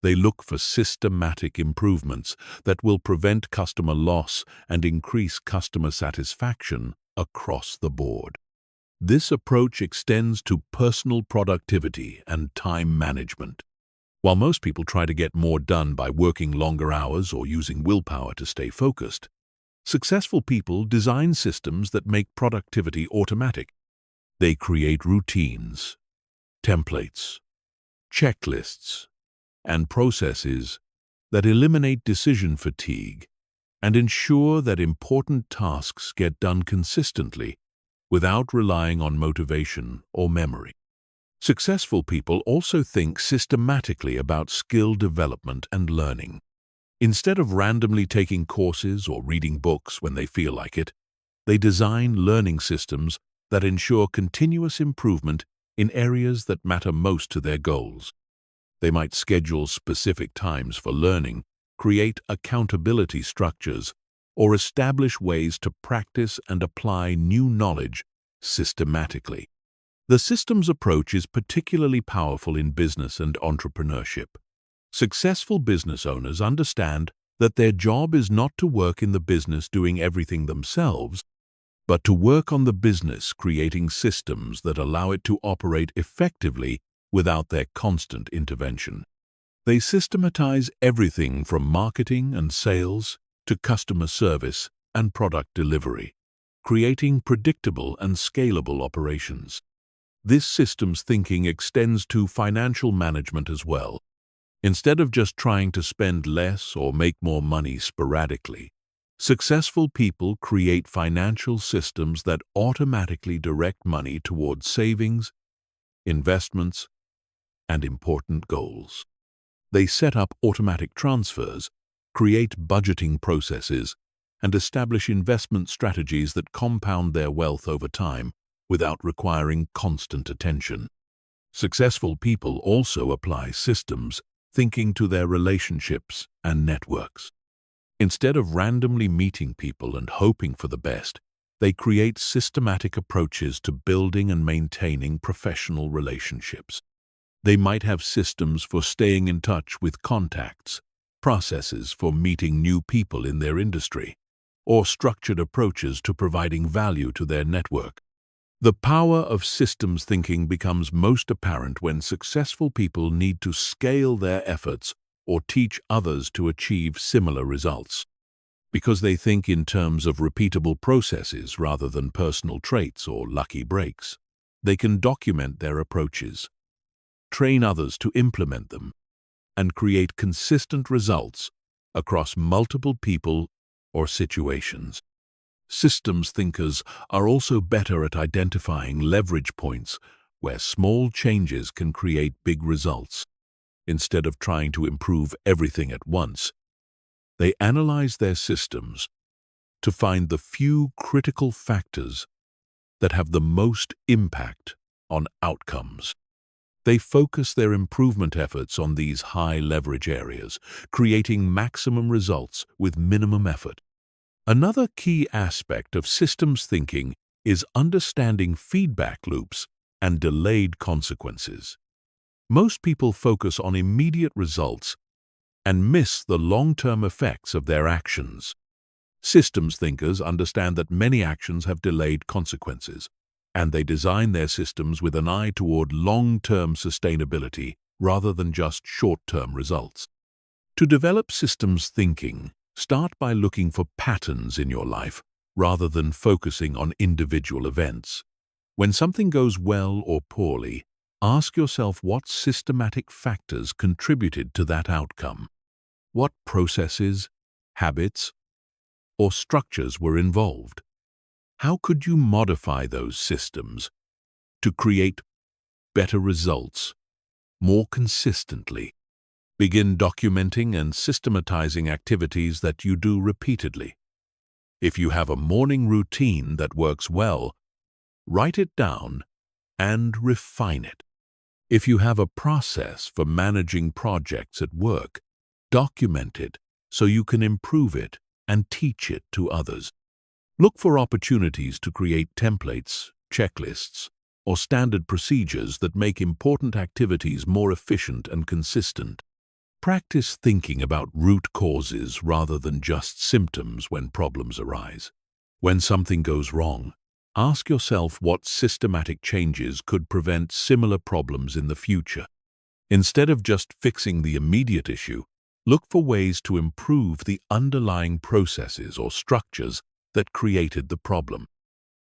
They look for systematic improvements that will prevent customer loss and increase customer satisfaction across the board. This approach extends to personal productivity and time management. While most people try to get more done by working longer hours or using willpower to stay focused, successful people design systems that make productivity automatic. They create routines, templates, checklists, and processes that eliminate decision fatigue and ensure that important tasks get done consistently without relying on motivation or memory. Successful people also think systematically about skill development and learning. Instead of randomly taking courses or reading books when they feel like it, they design learning systems that ensure continuous improvement in areas that matter most to their goals. They might schedule specific times for learning, create accountability structures, or establish ways to practice and apply new knowledge systematically. The systems approach is particularly powerful in business and entrepreneurship. Successful business owners understand that their job is not to work in the business doing everything themselves, but to work on the business creating systems that allow it to operate effectively without their constant intervention. They systematize everything from marketing and sales to customer service and product delivery, creating predictable and scalable operations. This systems thinking extends to financial management as well. Instead of just trying to spend less or make more money sporadically, successful people create financial systems that automatically direct money towards savings, investments, and important goals. They set up automatic transfers, create budgeting processes, and establish investment strategies that compound their wealth over time without requiring constant attention. Successful people also apply systems thinking to their relationships and networks. Instead of randomly meeting people and hoping for the best, they create systematic approaches to building and maintaining professional relationships. They might have systems for staying in touch with contacts, processes for meeting new people in their industry, or structured approaches to providing value to their network. The power of systems thinking becomes most apparent when successful people need to scale their efforts or teach others to achieve similar results. Because they think in terms of repeatable processes rather than personal traits or lucky breaks, they can document their approaches, train others to implement them, and create consistent results across multiple people or situations. Systems thinkers are also better at identifying leverage points where small changes can create big results. Instead of trying to improve everything at once, they analyze their systems to find the few critical factors that have the most impact on outcomes. They focus their improvement efforts on these high-leverage areas, creating maximum results with minimum effort. Another key aspect of systems thinking is understanding feedback loops and delayed consequences. Most people focus on immediate results and miss the long-term effects of their actions. Systems thinkers understand that many actions have delayed consequences, and they design their systems with an eye toward long-term sustainability rather than just short-term results. To develop systems thinking, start by looking for patterns in your life rather than focusing on individual events. When something goes well or poorly, ask yourself what systematic factors contributed to that outcome. What processes, habits, or structures were involved? How could you modify those systems to create better results more consistently? Begin documenting and systematizing activities that you do repeatedly. If you have a morning routine that works well, write it down and refine it. If you have a process for managing projects at work, document it so you can improve it and teach it to others. Look for opportunities to create templates, checklists, or standard procedures that make important activities more efficient and consistent. Practice thinking about root causes rather than just symptoms when problems arise. When something goes wrong, ask yourself what systematic changes could prevent similar problems in the future. Instead of just fixing the immediate issue, look for ways to improve the underlying processes or structures that created the problem.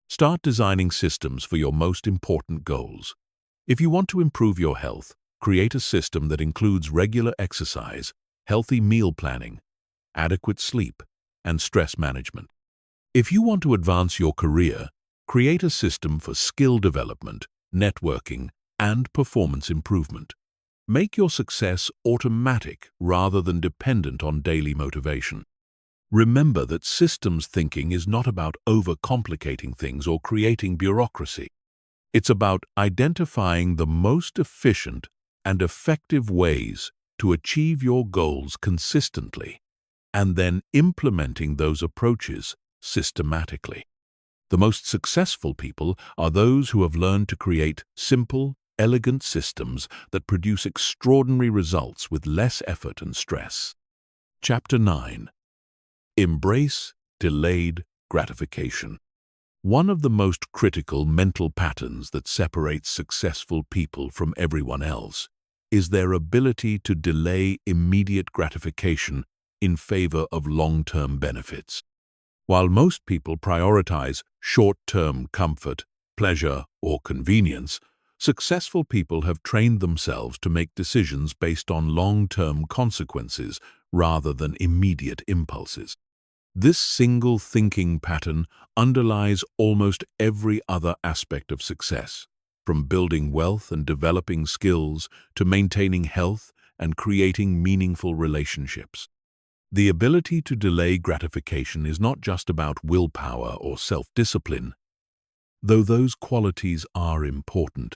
Start designing systems for your most important goals. If you want to improve your health, create a system that includes regular exercise, healthy meal planning, adequate sleep, and stress management. If you want to advance your career, create a system for skill development, networking, and performance improvement. Make your success automatic rather than dependent on daily motivation. Remember that systems thinking is not about overcomplicating things or creating bureaucracy. It's about identifying the most efficient and effective ways to achieve your goals consistently, and then implementing those approaches systematically. The most successful people are those who have learned to create simple, elegant systems that produce extraordinary results with less effort and stress. Chapter 9. Embrace delayed gratification. One of the most critical mental patterns that separates successful people from everyone else is their ability to delay immediate gratification in favor of long-term benefits. While most people prioritize short-term comfort, pleasure, or convenience, successful people have trained themselves to make decisions based on long-term consequences rather than immediate impulses. This single thinking pattern underlies almost every other aspect of success, from building wealth and developing skills to maintaining health and creating meaningful relationships. The ability to delay gratification is not just about willpower or self-discipline, though those qualities are important.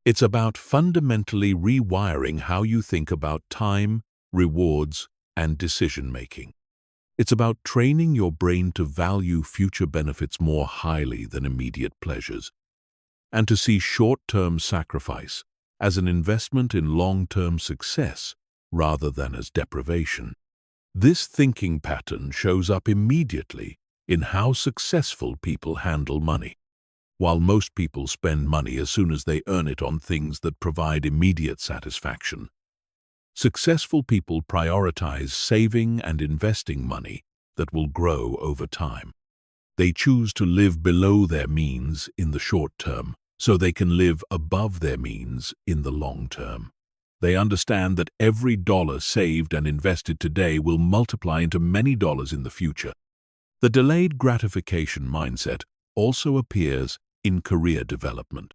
It's about fundamentally rewiring how you think about time, rewards, and decision-making. It's about training your brain to value future benefits more highly than immediate pleasures, and to see short-term sacrifice as an investment in long-term success rather than as deprivation. This thinking pattern shows up immediately in how successful people handle money. While most people spend money as soon as they earn it on things that provide immediate satisfaction, successful people prioritize saving and investing money that will grow over time. They choose to live below their means in the short term so they can live above their means in the long term. They understand that every dollar saved and invested today will multiply into many dollars in the future. The delayed gratification mindset also appears in career development.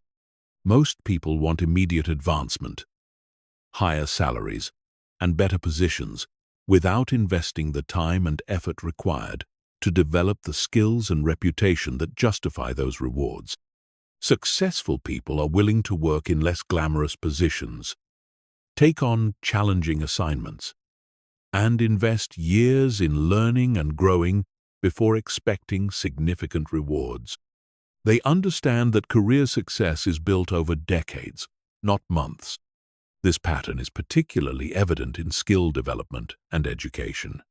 Most people want immediate advancement, higher salaries, and better positions without investing the time and effort required to develop the skills and reputation that justify those rewards. Successful people are willing to work in less glamorous positions, take on challenging assignments, and invest years in learning and growing before expecting significant rewards. They understand that career success is built over decades, not months. This pattern is particularly evident in skill development and education.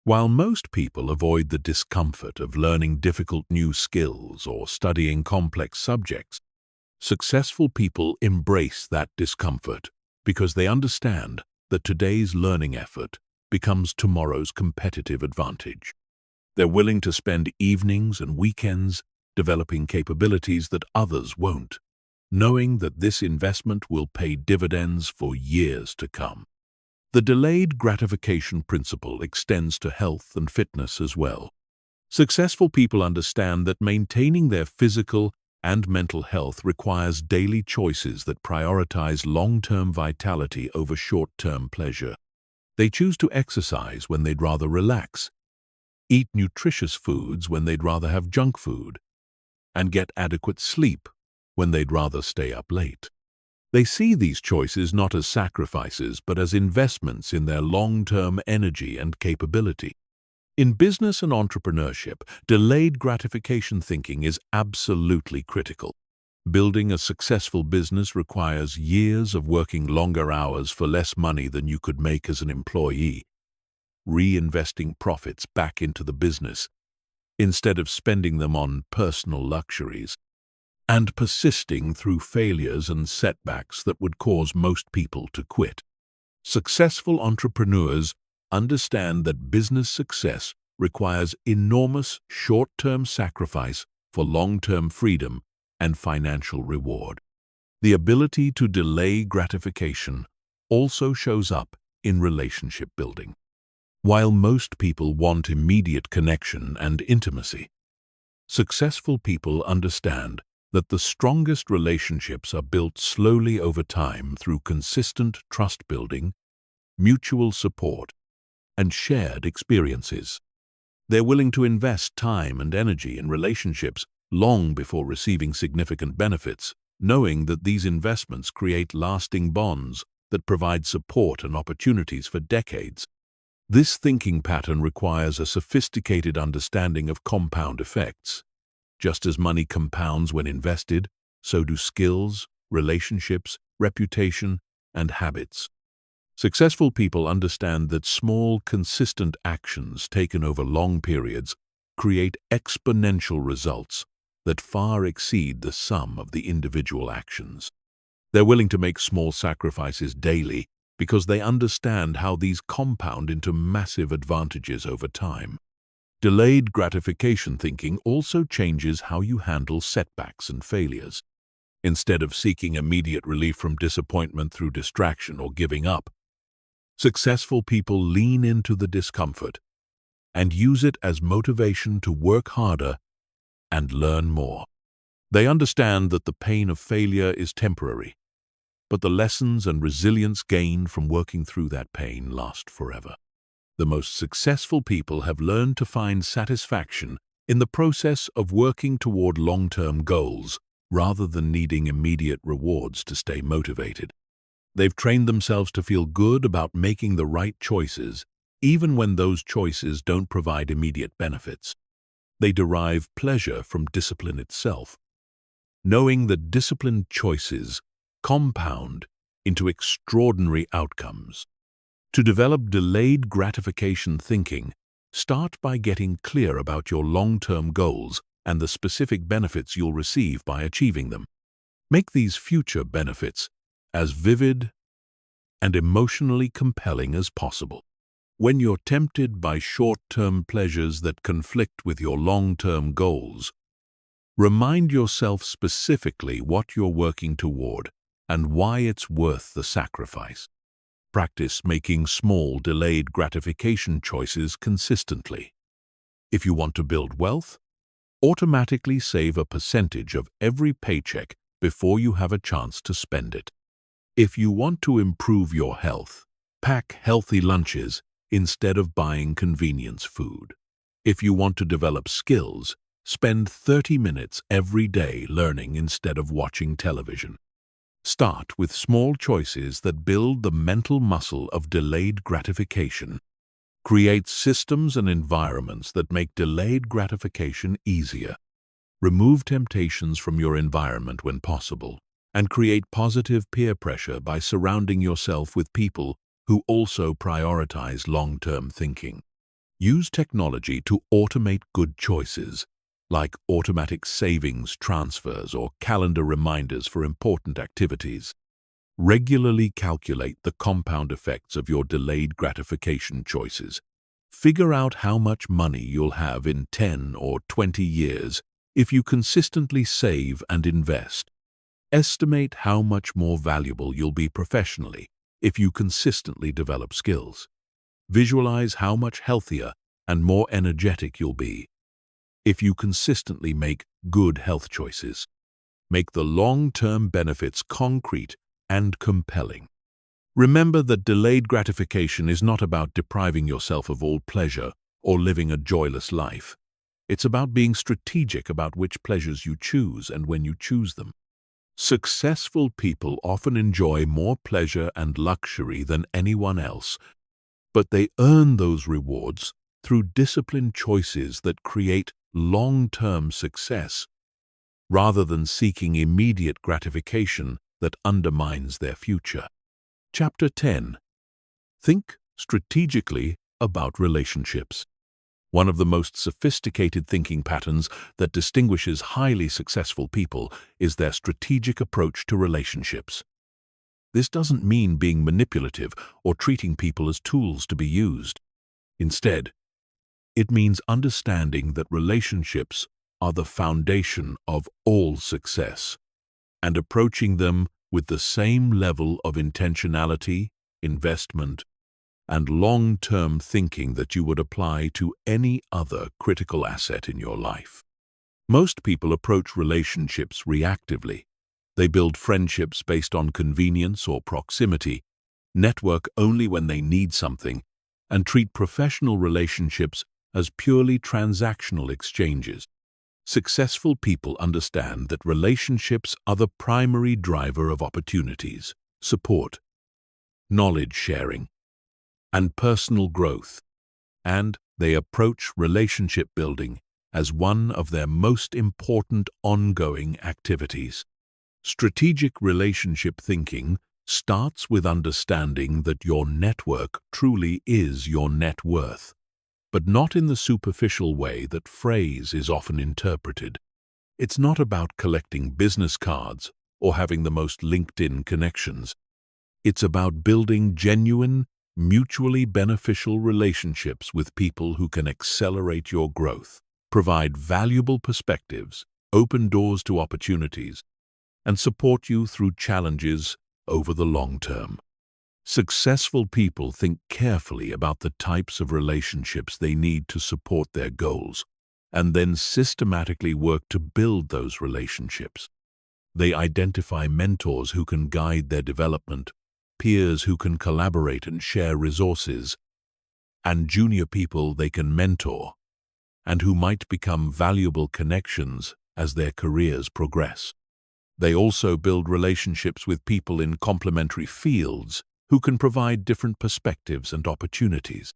While most people avoid the discomfort of learning difficult new skills or studying complex subjects, successful people embrace that discomfort because they understand that today's learning effort becomes tomorrow's competitive advantage. They're willing to spend evenings and weekends developing capabilities that others won't, knowing that this investment will pay dividends for years to come. The delayed gratification principle extends to health and fitness as well. Successful people understand that maintaining their physical and mental health requires daily choices that prioritize long-term vitality over short-term pleasure. They choose to exercise when they'd rather relax, eat nutritious foods when they'd rather have junk food, and get adequate sleep when they'd rather stay up late. They see these choices not as sacrifices but as investments in their long-term energy and capability. In business and entrepreneurship, delayed gratification thinking is absolutely critical. Building a successful business requires years of working longer hours for less money than you could make as an employee, reinvesting profits back into the business instead of spending them on personal luxuries, and persisting through failures and setbacks that would cause most people to quit. Successful entrepreneurs understand that business success requires enormous short-term sacrifice for long-term freedom and financial reward. The ability to delay gratification also shows up in relationship building. While most people want immediate connection and intimacy, successful people understand that the strongest relationships are built slowly over time through consistent trust building, mutual support, and shared experiences. They're willing to invest time and energy in relationships long before receiving significant benefits, knowing that these investments create lasting bonds that provide support and opportunities for decades. This thinking pattern requires a sophisticated understanding of compound effects. Just as money compounds when invested, so do skills, relationships, reputation, and habits. Successful people understand that small, consistent actions taken over long periods create exponential results that far exceed the sum of the individual actions. They're willing to make small sacrifices daily because they understand how these compound into massive advantages over time. Delayed gratification thinking also changes how you handle setbacks and failures. Instead of seeking immediate relief from disappointment through distraction or giving up, successful people lean into the discomfort and use it as motivation to work harder and learn more. They understand that the pain of failure is temporary, but the lessons and resilience gained from working through that pain last forever. The most successful people have learned to find satisfaction in the process of working toward long-term goals rather than needing immediate rewards to stay motivated. They've trained themselves to feel good about making the right choices, even when those choices don't provide immediate benefits. They derive pleasure from discipline itself, knowing that disciplined choices compound into extraordinary outcomes. To develop delayed gratification thinking, start by getting clear about your long-term goals and the specific benefits you'll receive by achieving them. Make these future benefits as vivid and emotionally compelling as possible. When you're tempted by short-term pleasures that conflict with your long-term goals, remind yourself specifically what you're working toward and why it's worth the sacrifice. Practice making small, delayed gratification choices consistently. If you want to build wealth, automatically save a percentage of every paycheck before you have a chance to spend it. If you want to improve your health, pack healthy lunches instead of buying convenience food. If you want to develop skills, spend 30 minutes every day learning instead of watching television. Start with small choices that build the mental muscle of delayed gratification. Create systems and environments that make delayed gratification easier. Remove temptations from your environment when possible, and create positive peer pressure by surrounding yourself with people who also prioritize long-term thinking. Use technology to automate good choices, like automatic savings transfers or calendar reminders for important activities. Regularly calculate the compound effects of your delayed gratification choices. Figure out how much money you'll have in 10 or 20 years if you consistently save and invest. Estimate how much more valuable you'll be professionally if you consistently develop skills. Visualize how much healthier and more energetic you'll be if you consistently make good health choices. Make the long-term benefits concrete and compelling. Remember that delayed gratification is not about depriving yourself of all pleasure or living a joyless life. It's about being strategic about which pleasures you choose and when you choose them. Successful people often enjoy more pleasure and luxury than anyone else, but they earn those rewards through disciplined choices that create long-term success, rather than seeking immediate gratification that undermines their future. Chapter 10. Think strategically about relationships. One of the most sophisticated thinking patterns that distinguishes highly successful people is their strategic approach to relationships. This doesn't mean being manipulative or treating people as tools to be used. Instead, it means understanding that relationships are the foundation of all success and approaching them with the same level of intentionality, investment, and long-term thinking that you would apply to any other critical asset in your life. Most people approach relationships reactively. They build friendships based on convenience or proximity, network only when they need something, and treat professional relationships as purely transactional exchanges. Successful people understand that relationships are the primary driver of opportunities, support, knowledge sharing, and personal growth, and they approach relationship building as one of their most important ongoing activities. Strategic relationship thinking starts with understanding that your network truly is your net worth, but not in the superficial way that phrase is often interpreted. It's not about collecting business cards or having the most LinkedIn connections. It's about building genuine, mutually beneficial relationships with people who can accelerate your growth, provide valuable perspectives, open doors to opportunities, and support you through challenges over the long term. Successful people think carefully about the types of relationships they need to support their goals, and then systematically work to build those relationships. They identify mentors who can guide their development, peers who can collaborate and share resources, and junior people they can mentor, and who might become valuable connections as their careers progress. They also build relationships with people in complementary fields who can provide different perspectives and opportunities.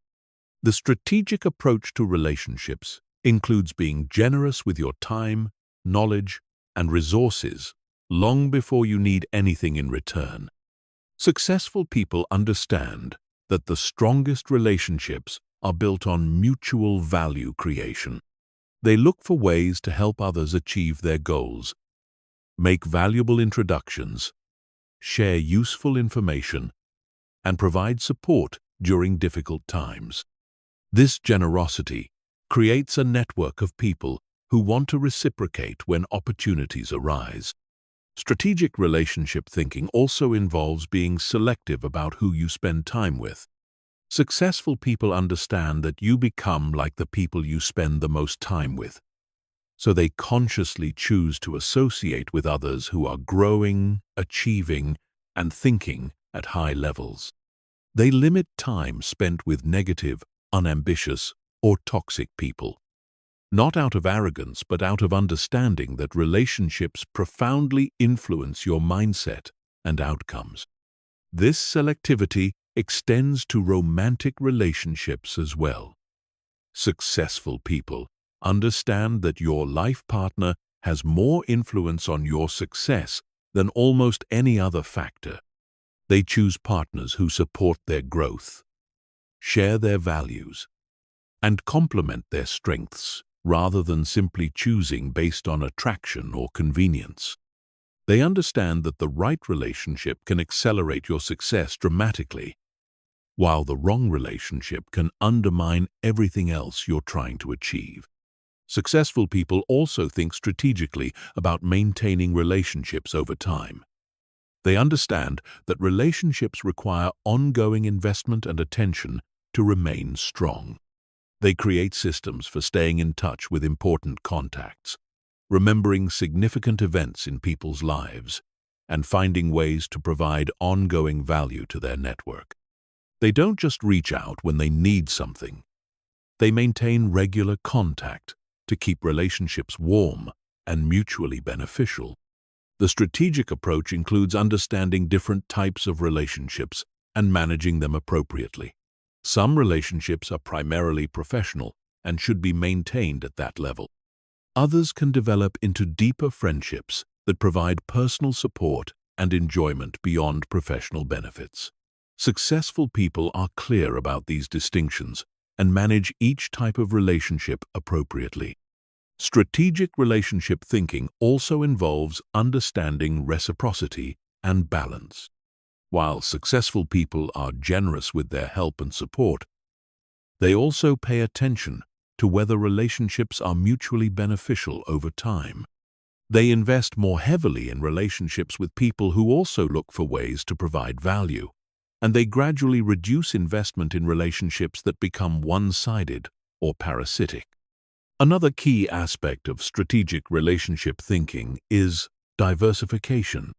The strategic approach to relationships includes being generous with your time, knowledge, and resources long before you need anything in return. Successful people understand that the strongest relationships are built on mutual value creation. They look for ways to help others achieve their goals, make valuable introductions, share useful information, and provide support during difficult times. This generosity creates a network of people who want to reciprocate when opportunities arise. Strategic relationship thinking also involves being selective about who you spend time with. Successful people understand that you become like the people you spend the most time with, so they consciously choose to associate with others who are growing, achieving, and thinking at high levels. They limit time spent with negative, unambitious, or toxic people, not out of arrogance but out of understanding that relationships profoundly influence your mindset and outcomes. This selectivity extends to romantic relationships as well. Successful people understand that your life partner has more influence on your success than almost any other factor. They choose partners who support their growth, share their values, and complement their strengths rather than simply choosing based on attraction or convenience. They understand that the right relationship can accelerate your success dramatically, while the wrong relationship can undermine everything else you're trying to achieve. Successful people also think strategically about maintaining relationships over time. They understand that relationships require ongoing investment and attention to remain strong. They create systems for staying in touch with important contacts, remembering significant events in people's lives, and finding ways to provide ongoing value to their network. They don't just reach out when they need something. They maintain regular contact to keep relationships warm and mutually beneficial. The strategic approach includes understanding different types of relationships and managing them appropriately. Some relationships are primarily professional and should be maintained at that level. Others can develop into deeper friendships that provide personal support and enjoyment beyond professional benefits. Successful people are clear about these distinctions and manage each type of relationship appropriately. Strategic relationship thinking also involves understanding reciprocity and balance. While successful people are generous with their help and support, they also pay attention to whether relationships are mutually beneficial over time. They invest more heavily in relationships with people who also look for ways to provide value, and they gradually reduce investment in relationships that become one-sided or parasitic. Another key aspect of strategic relationship thinking is diversification.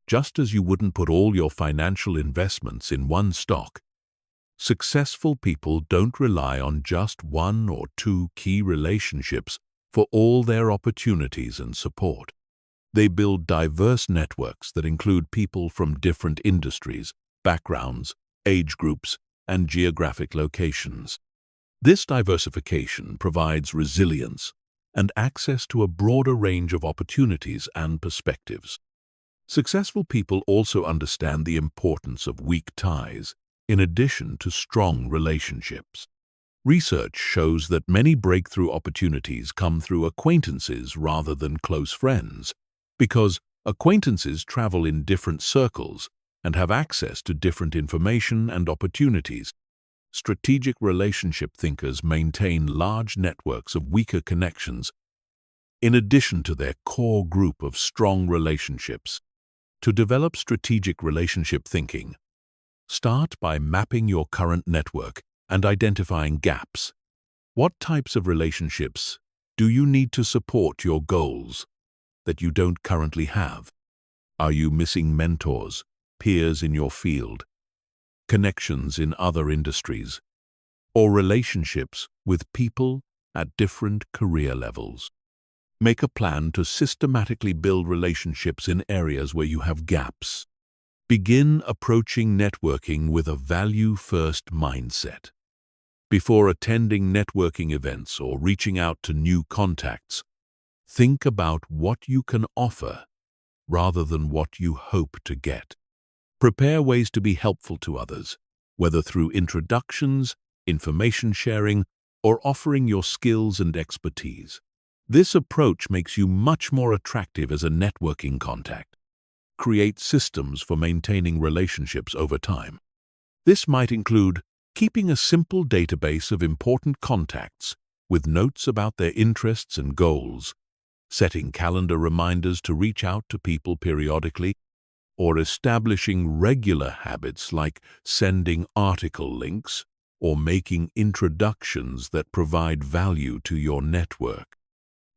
Just as you wouldn't put all your financial investments in one stock, successful people don't rely on just one or two key relationships for all their opportunities and support. They build diverse networks that include people from different industries, backgrounds, age groups, and geographic locations. This diversification provides resilience and access to a broader range of opportunities and perspectives. Successful people also understand the importance of weak ties in addition to strong relationships. Research shows that many breakthrough opportunities come through acquaintances rather than close friends, because acquaintances travel in different circles and have access to different information and opportunities. Strategic relationship thinkers maintain large networks of weaker connections in addition to their core group of strong relationships. To develop strategic relationship thinking, start by mapping your current network and identifying gaps. What types of relationships do you need to support your goals that you don't currently have? Are you missing mentors, peers in your field, connections in other industries, or relationships with people at different career levels? Make a plan to systematically build relationships in areas where you have gaps. Begin approaching networking with a value-first mindset. Before attending networking events or reaching out to new contacts, think about what you can offer rather than what you hope to get. Prepare ways to be helpful to others, whether through introductions, information sharing, or offering your skills and expertise. This approach makes you much more attractive as a networking contact. Create systems for maintaining relationships over time. This might include keeping a simple database of important contacts with notes about their interests and goals, setting calendar reminders to reach out to people periodically, or establishing regular habits like sending article links or making introductions that provide value to your network.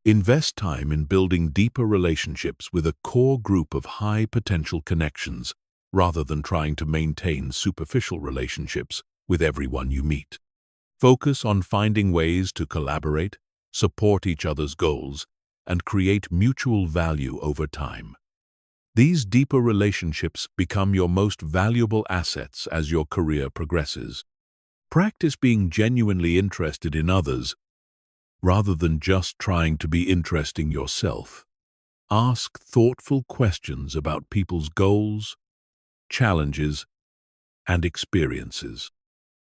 Invest time in building deeper relationships with a core group of high-potential connections rather than trying to maintain superficial relationships with everyone you meet. Focus on finding ways to collaborate, support each other's goals, and create mutual value over time. These deeper relationships become your most valuable assets as your career progresses. Practice being genuinely interested in others rather than just trying to be interesting yourself. Ask thoughtful questions about people's goals, challenges, and experiences.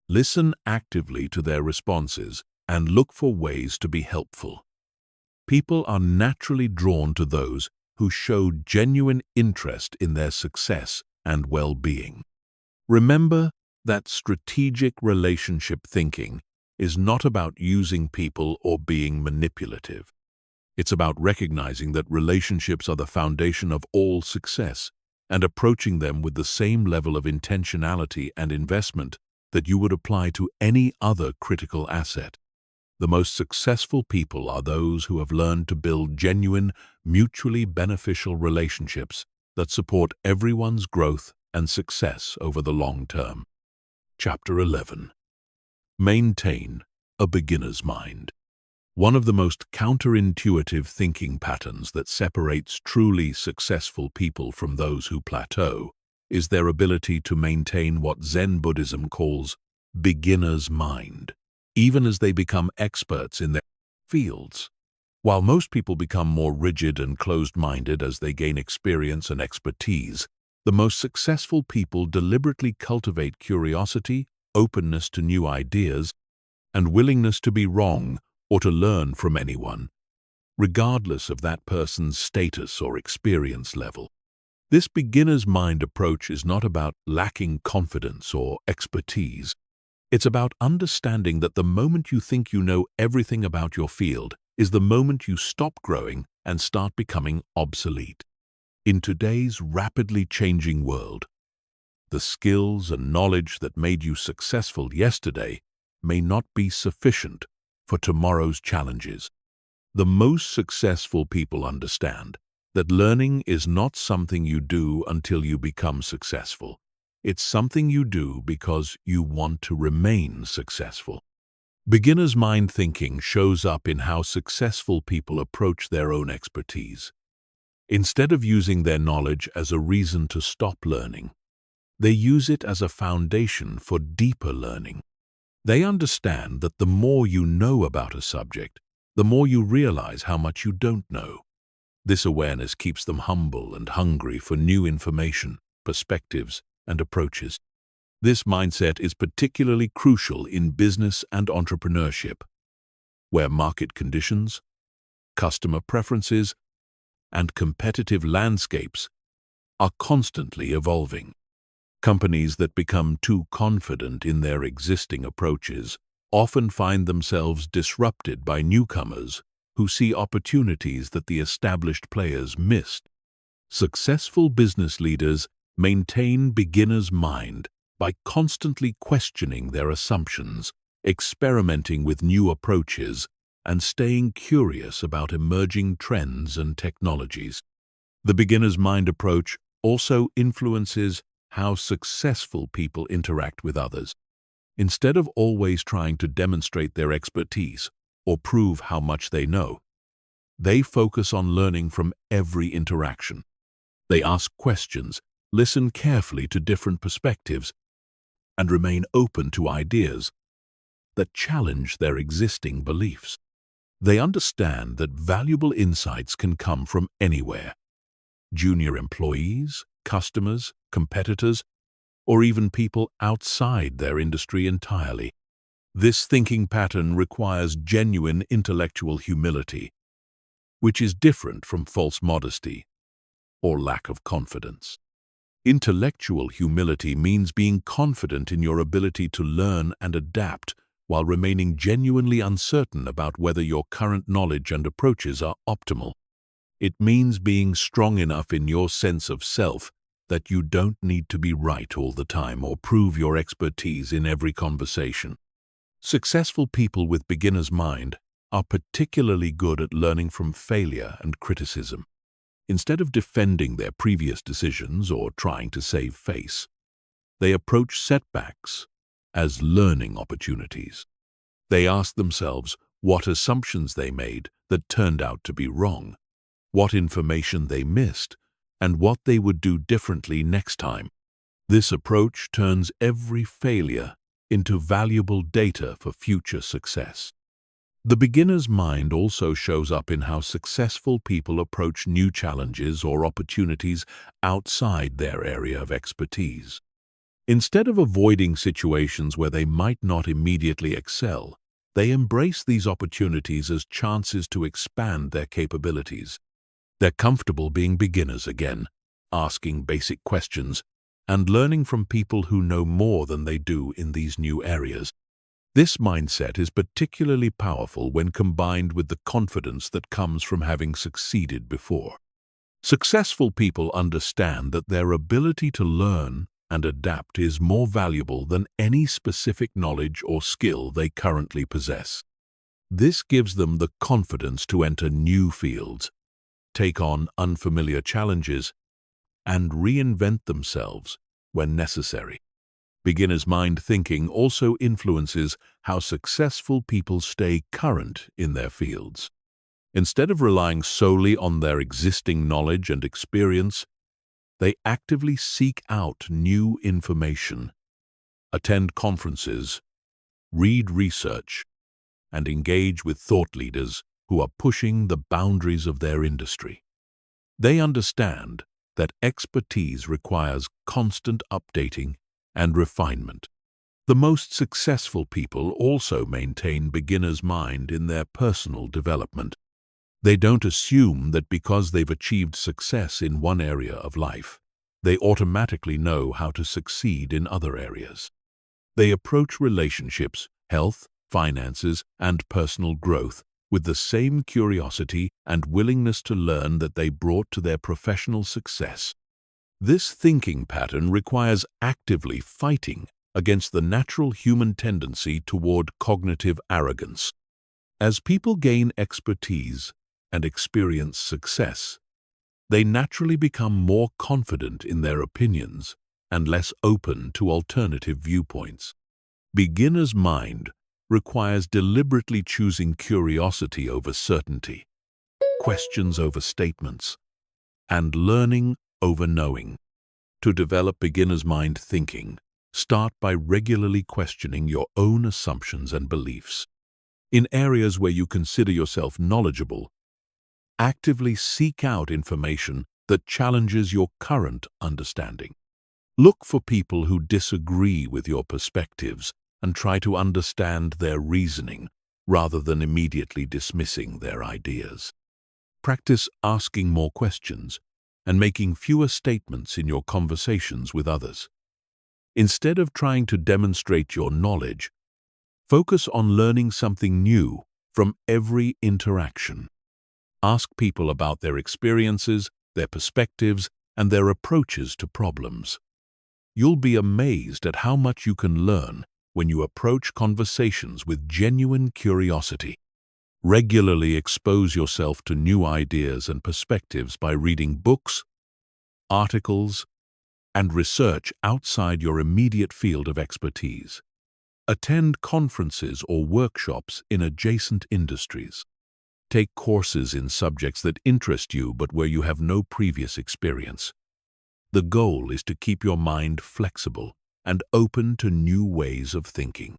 Listen actively to their responses and look for ways to be helpful. People are naturally drawn to those who show genuine interest in their success and well-being. Remember that strategic relationship thinking is not about using people or being manipulative. It's about recognizing that relationships are the foundation of all success and approaching them with the same level of intentionality and investment that you would apply to any other critical asset. The most successful people are those who have learned to build genuine, mutually beneficial relationships that support everyone's growth and success over the long term. Chapter 11. Maintain a beginner's mind. One of the most counterintuitive thinking patterns that separates truly successful people from those who plateau is their ability to maintain what Zen Buddhism calls beginner's mind, even as they become experts in their fields. While most people become more rigid and closed-minded as they gain experience and expertise, the most successful people deliberately cultivate curiosity, openness to new ideas, and willingness to be wrong or to learn from anyone, regardless of that person's status or experience level. This beginner's mind approach is not about lacking confidence or expertise. It's about understanding that the moment you think you know everything about your field is the moment you stop growing and start becoming obsolete. In today's rapidly changing world, the skills and knowledge that made you successful yesterday may not be sufficient for tomorrow's challenges. The most successful people understand that learning is not something you do until you become successful. It's something you do because you want to remain successful. Beginner's mind thinking shows up in how successful people approach their own expertise. Instead of using their knowledge as a reason to stop learning, they use it as a foundation for deeper learning. They understand that the more you know about a subject, the more you realize how much you don't know. This awareness keeps them humble and hungry for new information, perspectives, and approaches. This mindset is particularly crucial in business and entrepreneurship, where market conditions, customer preferences, and competitive landscapes are constantly evolving. Companies that become too confident in their existing approaches often find themselves disrupted by newcomers who see opportunities that the established players missed. Successful business leaders maintain beginner's mind by constantly questioning their assumptions, experimenting with new approaches, and staying curious about emerging trends and technologies. The beginner's mind approach also influences how successful people interact with others. Instead of always trying to demonstrate their expertise or prove how much they know, they focus on learning from every interaction. They ask questions, listen carefully to different perspectives, and remain open to ideas that challenge their existing beliefs. They understand that valuable insights can come from anywhere: junior employees, customers, competitors, or even people outside their industry entirely. This thinking pattern requires genuine intellectual humility, which is different from false modesty or lack of confidence. Intellectual humility means being confident in your ability to learn and adapt while remaining genuinely uncertain about whether your current knowledge and approaches are optimal. It means being strong enough in your sense of self that you don't need to be right all the time or prove your expertise in every conversation. Successful people with beginner's mind are particularly good at learning from failure and criticism. Instead of defending their previous decisions or trying to save face, they approach setbacks as learning opportunities. They ask themselves what assumptions they made that turned out to be wrong, what information they missed, and what they would do differently next time. This approach turns every failure into valuable data for future success. The beginner's mind also shows up in how successful people approach new challenges or opportunities outside their area of expertise. Instead of avoiding situations where they might not immediately excel, they embrace these opportunities as chances to expand their capabilities. They're comfortable being beginners again, asking basic questions, and learning from people who know more than they do in these new areas. This mindset is particularly powerful when combined with the confidence that comes from having succeeded before. Successful people understand that their ability to learn and adapt is more valuable than any specific knowledge or skill they currently possess. This gives them the confidence to enter new fields, take on unfamiliar challenges, and reinvent themselves when necessary. Beginner's mind thinking also influences how successful people stay current in their fields. Instead of relying solely on their existing knowledge and experience, they actively seek out new information, attend conferences, read research, and engage with thought leaders who are pushing the boundaries of their industry. They understand that expertise requires constant updating and refinement. The most successful people also maintain beginner's mind in their personal development. They don't assume that because they've achieved success in one area of life, they automatically know how to succeed in other areas. They approach relationships, health, finances, and personal growth with the same curiosity and willingness to learn that they brought to their professional success. This thinking pattern requires actively fighting against the natural human tendency toward cognitive arrogance. As people gain expertise and experience success, they naturally become more confident in their opinions and less open to alternative viewpoints. Beginner's mind requires deliberately choosing curiosity over certainty, questions over statements, and learning over knowing. To develop beginner's mind thinking, start by regularly questioning your own assumptions and beliefs. In areas where you consider yourself knowledgeable, actively seek out information that challenges your current understanding. Look for people who disagree with your perspectives and try to understand their reasoning rather than immediately dismissing their ideas. Practice asking more questions and making fewer statements in your conversations with others. Instead of trying to demonstrate your knowledge, focus on learning something new from every interaction. Ask people about their experiences, their perspectives, and their approaches to problems. You'll be amazed at how much you can learn when you approach conversations with genuine curiosity. Regularly expose yourself to new ideas and perspectives by reading books, articles, and research outside your immediate field of expertise. Attend conferences or workshops in adjacent industries. Take courses in subjects that interest you but where you have no previous experience. The goal is to keep your mind flexible and open to new ways of thinking.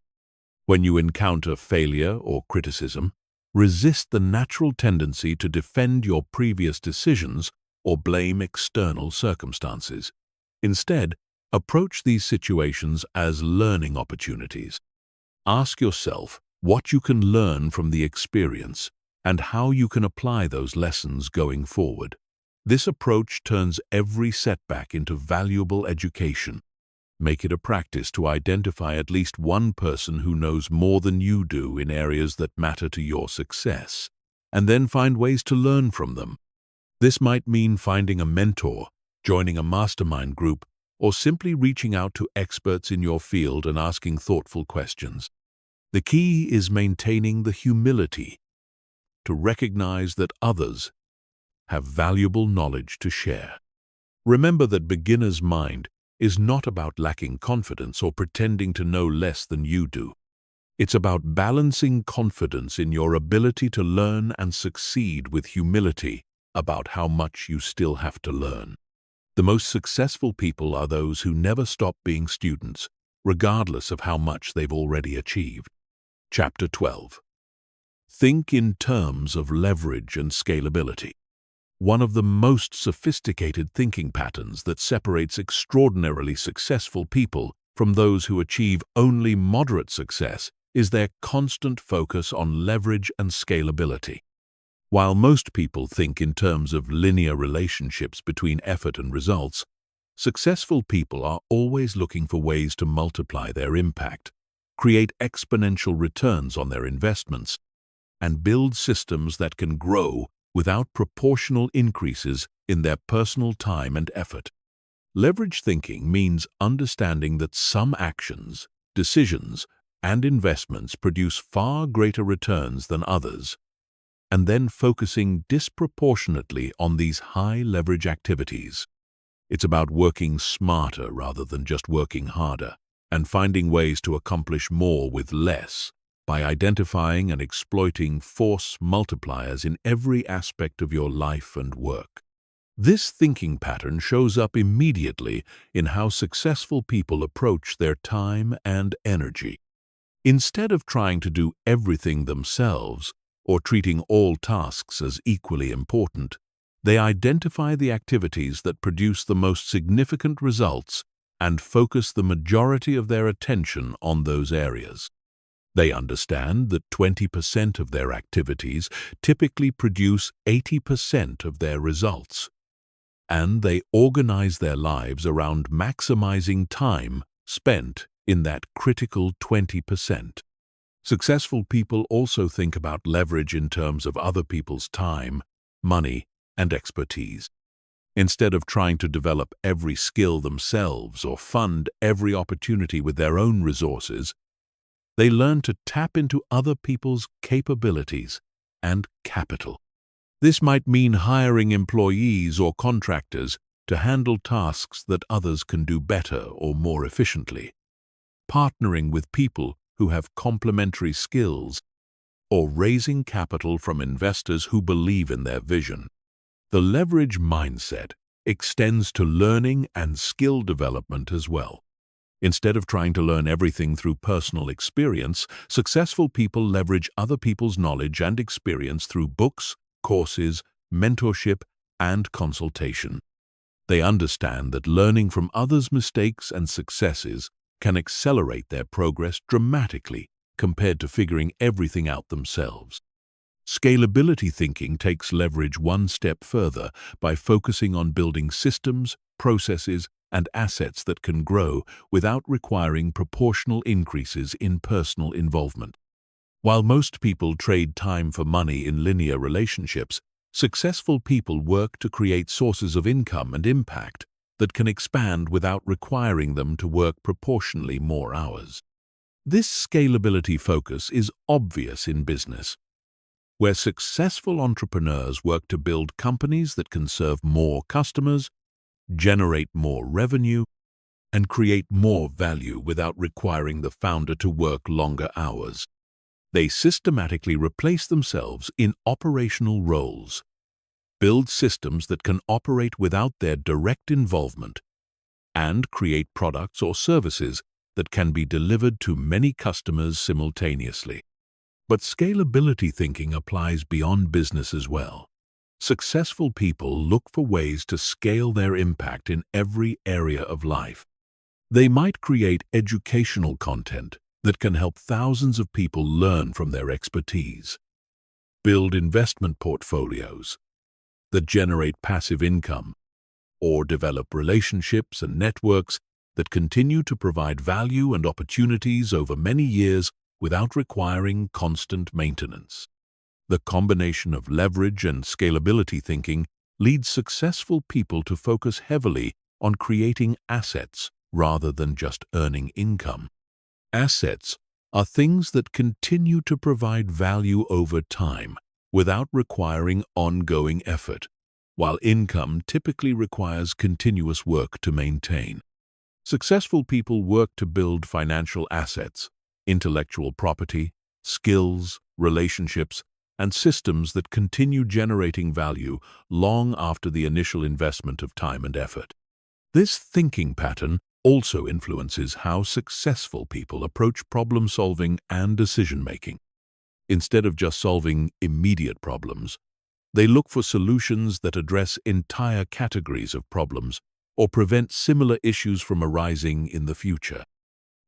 When you encounter failure or criticism, resist the natural tendency to defend your previous decisions or blame external circumstances. Instead, approach these situations as learning opportunities. Ask yourself what you can learn from the experience and how you can apply those lessons going forward. This approach turns every setback into valuable education. Make it a practice to identify at least one person who knows more than you do in areas that matter to your success, and then find ways to learn from them. This might mean finding a mentor, joining a mastermind group, or simply reaching out to experts in your field and asking thoughtful questions. The key is maintaining the humility to recognize that others have valuable knowledge to share. Remember that beginner's mind is not about lacking confidence or pretending to know less than you do. It's about balancing confidence in your ability to learn and succeed with humility about how much you still have to learn. The most successful people are those who never stop being students, regardless of how much they've already achieved. Chapter 12. Think in terms of leverage and scalability. One of the most sophisticated thinking patterns that separates extraordinarily successful people from those who achieve only moderate success is their constant focus on leverage and scalability. While most people think in terms of linear relationships between effort and results, successful people are always looking for ways to multiply their impact, create exponential returns on their investments, and build systems that can grow without proportional increases in their personal time and effort. Leverage thinking means understanding that some actions, decisions, and investments produce far greater returns than others, and then focusing disproportionately on these high-leverage activities. It's about working smarter rather than just working harder, and finding ways to accomplish more with less, by identifying and exploiting force multipliers in every aspect of your life and work. This thinking pattern shows up immediately in how successful people approach their time and energy. Instead of trying to do everything themselves or treating all tasks as equally important, they identify the activities that produce the most significant results and focus the majority of their attention on those areas. They understand that 20% of their activities typically produce 80% of their results, and they organize their lives around maximizing time spent in that critical 20%. Successful people also think about leverage in terms of other people's time, money, and expertise. Instead of trying to develop every skill themselves or fund every opportunity with their own resources, They learn to tap into other people's capabilities and capital. This might mean hiring employees or contractors to handle tasks that others can do better or more efficiently, partnering with people who have complementary skills, or raising capital from investors who believe in their vision. The leverage mindset extends to learning and skill development as well. Instead of trying to learn everything through personal experience, successful people leverage other people's knowledge and experience through books, courses, mentorship, and consultation. They understand that learning from others' mistakes and successes can accelerate their progress dramatically compared to figuring everything out themselves. Scalability thinking takes leverage one step further by focusing on building systems, processes, and assets that can grow without requiring proportional increases in personal involvement. While most people trade time for money in linear relationships, successful people work to create sources of income and impact that can expand without requiring them to work proportionally more hours. This scalability focus is obvious in business, where successful entrepreneurs work to build companies that can serve more customers, generate more revenue, and create more value without requiring the founder to work longer hours. They systematically replace themselves in operational roles, build systems that can operate without their direct involvement, and create products or services that can be delivered to many customers simultaneously. But scalability thinking applies beyond business as well. Successful people look for ways to scale their impact in every area of life. They might create educational content that can help thousands of people learn from their expertise, build investment portfolios that generate passive income, or develop relationships and networks that continue to provide value and opportunities over many years without requiring constant maintenance. The combination of leverage and scalability thinking leads successful people to focus heavily on creating assets rather than just earning income. Assets are things that continue to provide value over time without requiring ongoing effort, while income typically requires continuous work to maintain. Successful people work to build financial assets, intellectual property, skills, relationships, and systems that continue generating value long after the initial investment of time and effort. This thinking pattern also influences how successful people approach problem-solving and decision-making. Instead of just solving immediate problems, they look for solutions that address entire categories of problems or prevent similar issues from arising in the future.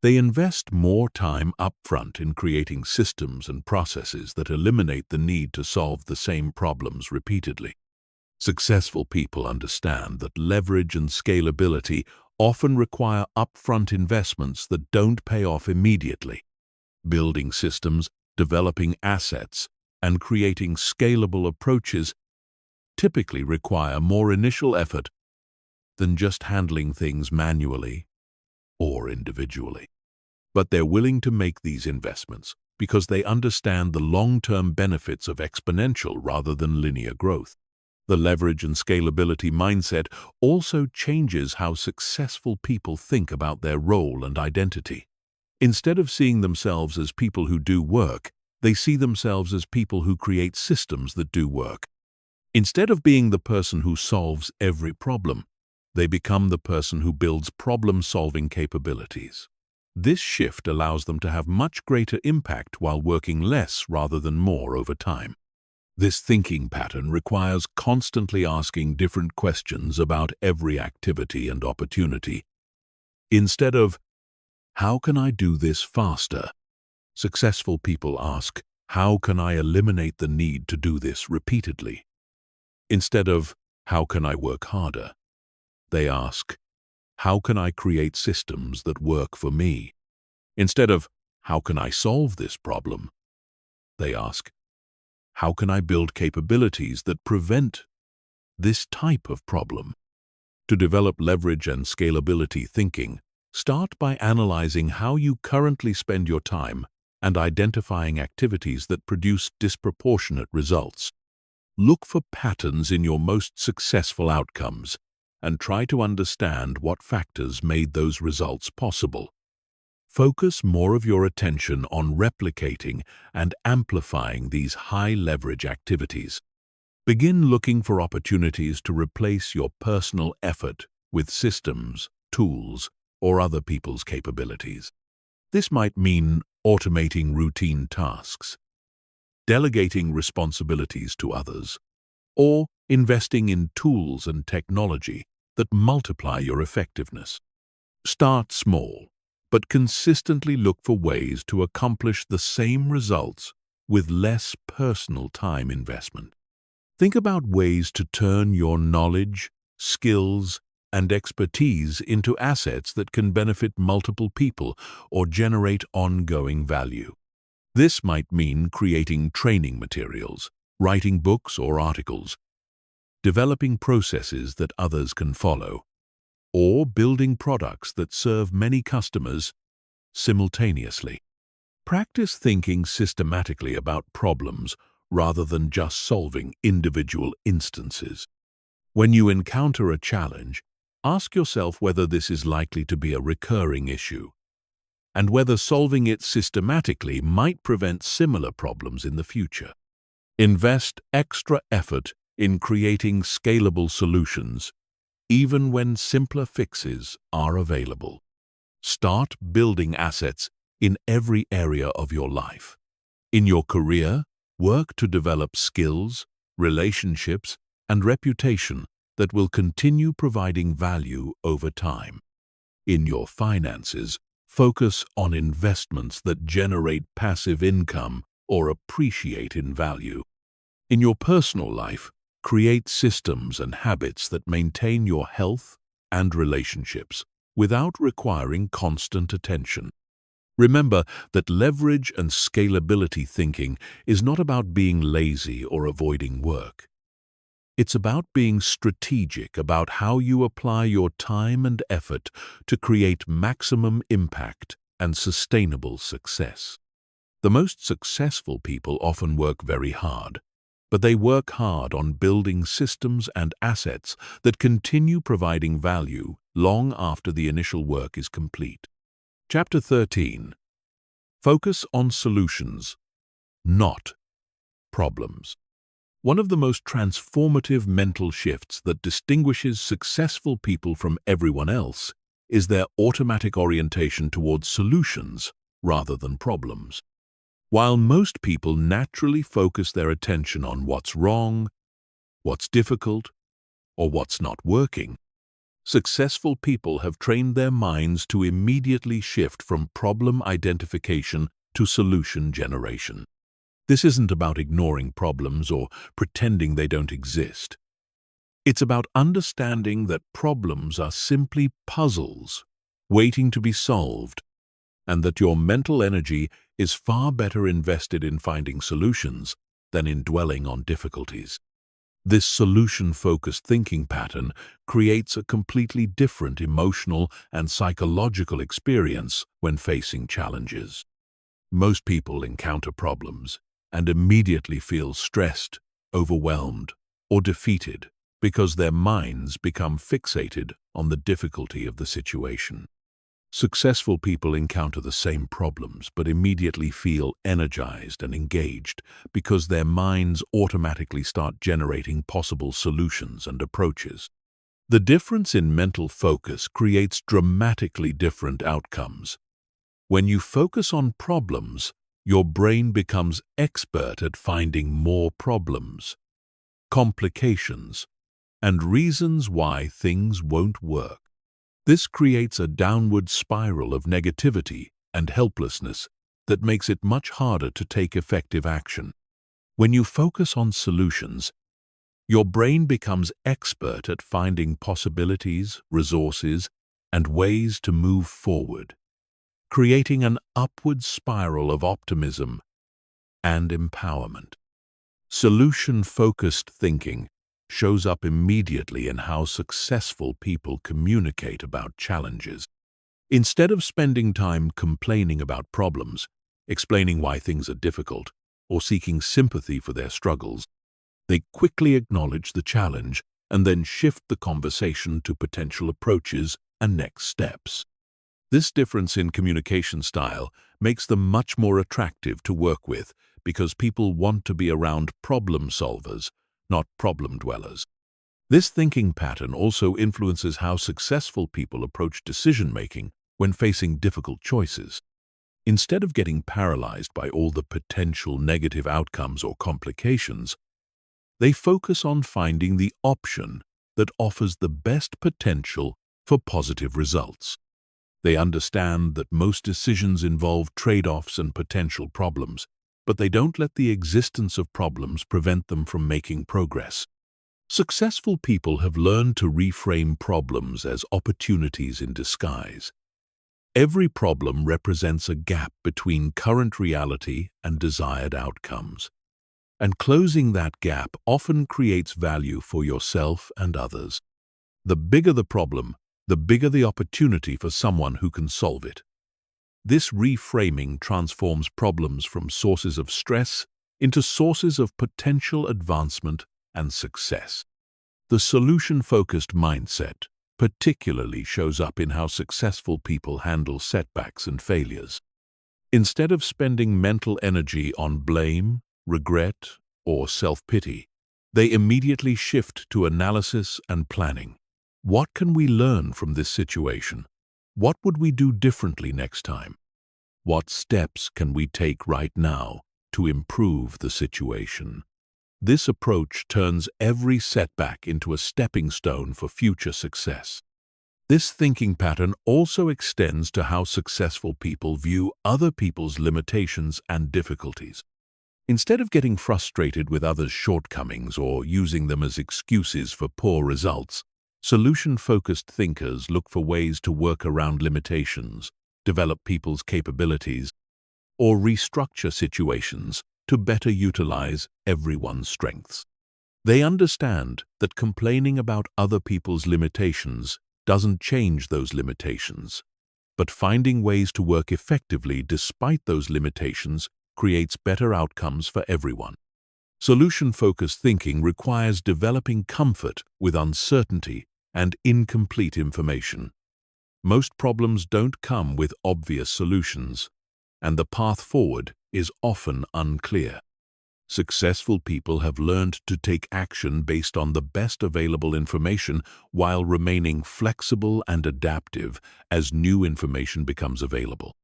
They invest more time upfront in creating systems and processes that eliminate the need to solve the same problems repeatedly. Successful people understand that leverage and scalability often require upfront investments that don't pay off immediately. Building systems, developing assets, and creating scalable approaches typically require more initial effort than just handling things manually or individually. But they're willing to make these investments because they understand the long-term benefits of exponential rather than linear growth. The leverage and scalability mindset also changes how successful people think about their role and identity. Instead of seeing themselves as people who do work, they see themselves as people who create systems that do work. Instead of being the person who solves every problem, they become the person who builds problem-solving capabilities. This shift allows them to have much greater impact while working less rather than more over time. This thinking pattern requires constantly asking different questions about every activity and opportunity. Instead of, "How can I do this faster?" successful people ask, "How can I eliminate the need to do this repeatedly?" Instead of, "How can I work harder?" they ask, "How can I create systems that work for me?" Instead of, "How can I solve this problem?" they ask, "How can I build capabilities that prevent this type of problem?" To develop leverage and scalability thinking, start by analyzing how you currently spend your time and identifying activities that produce disproportionate results. Look for patterns in your most successful outcomes and try to understand what factors made those results possible. Focus more of your attention on replicating and amplifying these high-leverage activities. Begin looking for opportunities to replace your personal effort with systems, tools, or other people's capabilities. This might mean automating routine tasks, delegating responsibilities to others, or investing in tools and technology that multiply your effectiveness. Start small, but consistently look for ways to accomplish the same results with less personal time investment. Think about ways to turn your knowledge, skills, and expertise into assets that can benefit multiple people or generate ongoing value. This might mean creating training materials, writing books or articles, developing processes that others can follow, or building products that serve many customers simultaneously. Practice thinking systematically about problems rather than just solving individual instances. When you encounter a challenge, ask yourself whether this is likely to be a recurring issue, and whether solving it systematically might prevent similar problems in the future. Invest extra effort in creating scalable solutions, even when simpler fixes are available. Start building assets in every area of your life. In your career, work to develop skills, relationships, and reputation that will continue providing value over time. In your finances, focus on investments that generate passive income or appreciate in value. In your personal life, create systems and habits that maintain your health and relationships without requiring constant attention. Remember that leverage and scalability thinking is not about being lazy or avoiding work. It's about being strategic about how you apply your time and effort to create maximum impact and sustainable success. The most successful people often work very hard, but they work hard on building systems and assets that continue providing value long after the initial work is complete. Chapter 13. Focus on solutions, not problems. One of the most transformative mental shifts that distinguishes successful people from everyone else is their automatic orientation towards solutions rather than problems. While most people naturally focus their attention on what's wrong, what's difficult, or what's not working, successful people have trained their minds to immediately shift from problem identification to solution generation. This isn't about ignoring problems or pretending they don't exist. It's about understanding that problems are simply puzzles waiting to be solved, and that your mental energy is far better invested in finding solutions than in dwelling on difficulties. This solution-focused thinking pattern creates a completely different emotional and psychological experience when facing challenges. Most people encounter problems and immediately feel stressed, overwhelmed, or defeated because their minds become fixated on the difficulty of the situation. Successful people encounter the same problems but immediately feel energized and engaged because their minds automatically start generating possible solutions and approaches. The difference in mental focus creates dramatically different outcomes. When you focus on problems, your brain becomes expert at finding more problems, complications, and reasons why things won't work. This creates a downward spiral of negativity and helplessness that makes it much harder to take effective action. When you focus on solutions, your brain becomes expert at finding possibilities, resources, and ways to move forward, creating an upward spiral of optimism and empowerment. Solution-focused thinking shows up immediately in how successful people communicate about challenges. Instead of spending time complaining about problems, explaining why things are difficult, or seeking sympathy for their struggles. They quickly acknowledge the challenge and then shift the conversation to potential approaches and next steps. This difference in communication style makes them much more attractive to work with because people want to be around problem solvers, not problem dwellers. This thinking pattern also influences how successful people approach decision-making when facing difficult choices. Instead of getting paralyzed by all the potential negative outcomes or complications, they focus on finding the option that offers the best potential for positive results. They understand that most decisions involve trade-offs and potential problems, but they don't let the existence of problems prevent them from making progress. Successful people have learned to reframe problems as opportunities in disguise. Every problem represents a gap between current reality and desired outcomes, and closing that gap often creates value for yourself and others. The bigger the problem, the bigger the opportunity for someone who can solve it. This reframing transforms problems from sources of stress into sources of potential advancement and success. The solution-focused mindset particularly shows up in how successful people handle setbacks and failures. Instead of spending mental energy on blame, regret, or self-pity, they immediately shift to analysis and planning. What can we learn from this situation? What would we do differently next time? What steps can we take right now to improve the situation? This approach turns every setback into a stepping stone for future success. This thinking pattern also extends to how successful people view other people's limitations and difficulties. Instead of getting frustrated with others' shortcomings or using them as excuses for poor results, solution-focused thinkers look for ways to work around limitations, develop people's capabilities, or restructure situations to better utilize everyone's strengths. They understand that complaining about other people's limitations doesn't change those limitations, but finding ways to work effectively despite those limitations creates better outcomes for everyone. Solution-focused thinking requires developing comfort with uncertainty and incomplete information. Most problems don't come with obvious solutions, and the path forward is often unclear. Successful people have learned to take action based on the best available information while remaining flexible and adaptive as new information becomes available.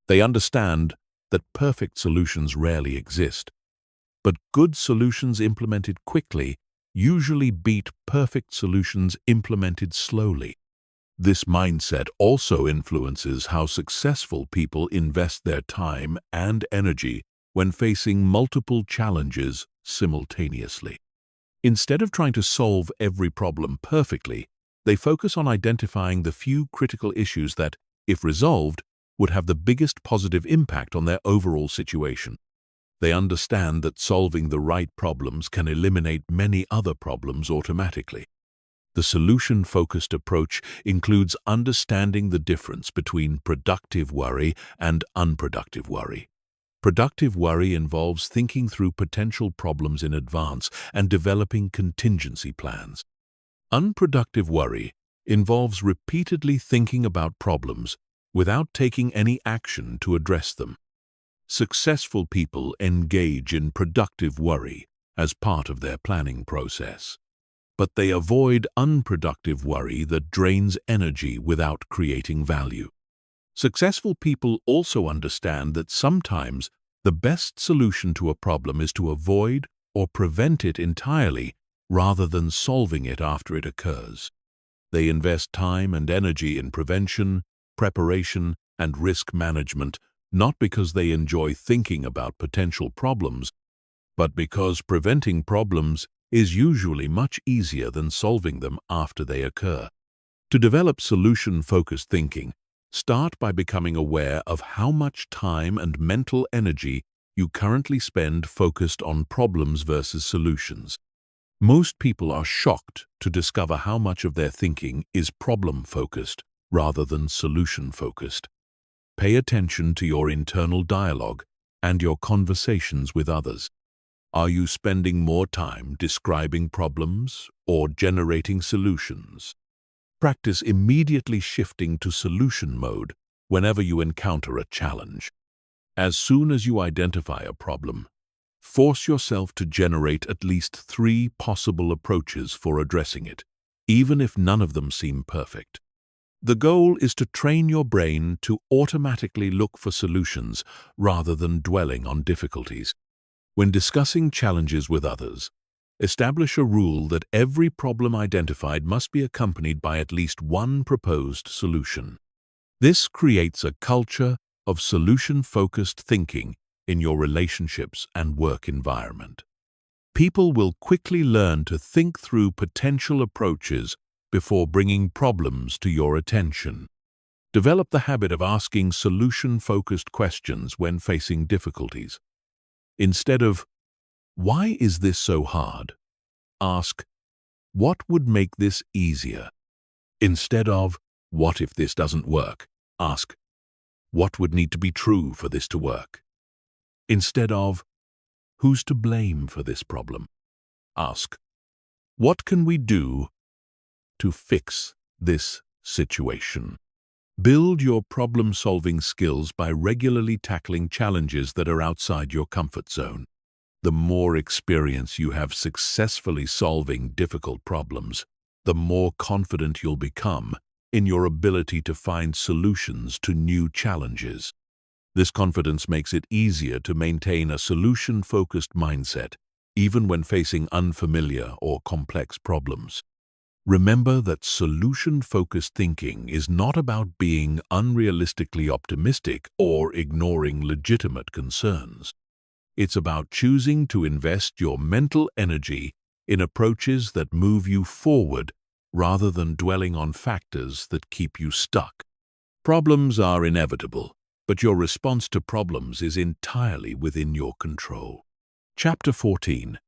They understand that perfect solutions rarely exist, but good solutions implemented quickly usually beat perfect solutions implemented slowly. This mindset also influences how successful people invest their time and energy when facing multiple challenges simultaneously. Instead of trying to solve every problem perfectly, they focus on identifying the few critical issues that, if resolved, would have the biggest positive impact on their overall situation. They understand that solving the right problems can eliminate many other problems automatically. The solution-focused approach includes understanding the difference between productive worry and unproductive worry. Productive worry involves thinking through potential problems in advance and developing contingency plans. Unproductive worry involves repeatedly thinking about problems without taking any action to address them. Successful people engage in productive worry as part of their planning process, but they avoid unproductive worry that drains energy without creating value. Successful people also understand that sometimes the best solution to a problem is to avoid or prevent it entirely rather than solving it after it occurs. They invest time and energy in prevention, preparation, and risk management, not because they enjoy thinking about potential problems, but because preventing problems is usually much easier than solving them after they occur. To develop solution-focused thinking, start by becoming aware of how much time and mental energy you currently spend focused on problems versus solutions. Most people are shocked to discover how much of their thinking is problem-focused rather than solution-focused. pay attention to your internal dialogue and your conversations with others. Are you spending more time describing problems or generating solutions? Practice immediately shifting to solution mode whenever you encounter a challenge. As soon as you identify a problem, force yourself to generate at least 3 possible approaches for addressing it, even if none of them seem perfect. The goal is to train your brain to automatically look for solutions rather than dwelling on difficulties. When discussing challenges with others, establish a rule that every problem identified must be accompanied by at least one proposed solution. This creates a culture of solution-focused thinking in your relationships and work environment. People will quickly learn to think through potential approaches before bringing problems to your attention. Develop the habit of asking solution-focused questions when facing difficulties. Instead of, "Why is this so hard?" ask, "What would make this easier?" Instead of, "What if this doesn't work?" ask, "What would need to be true for this to work?" Instead of, "Who's to blame for this problem?" ask, "What can we do to fix this situation?" Build your problem-solving skills by regularly tackling challenges that are outside your comfort zone. The more experience you have successfully solving difficult problems, the more confident you'll become in your ability to find solutions to new challenges. This confidence makes it easier to maintain a solution-focused mindset, even when facing unfamiliar or complex problems. Remember that solution-focused thinking is not about being unrealistically optimistic or ignoring legitimate concerns. It's about choosing to invest your mental energy in approaches that move you forward rather than dwelling on factors that keep you stuck. Problems are inevitable, but your response to problems is entirely within your control. Chapter 14.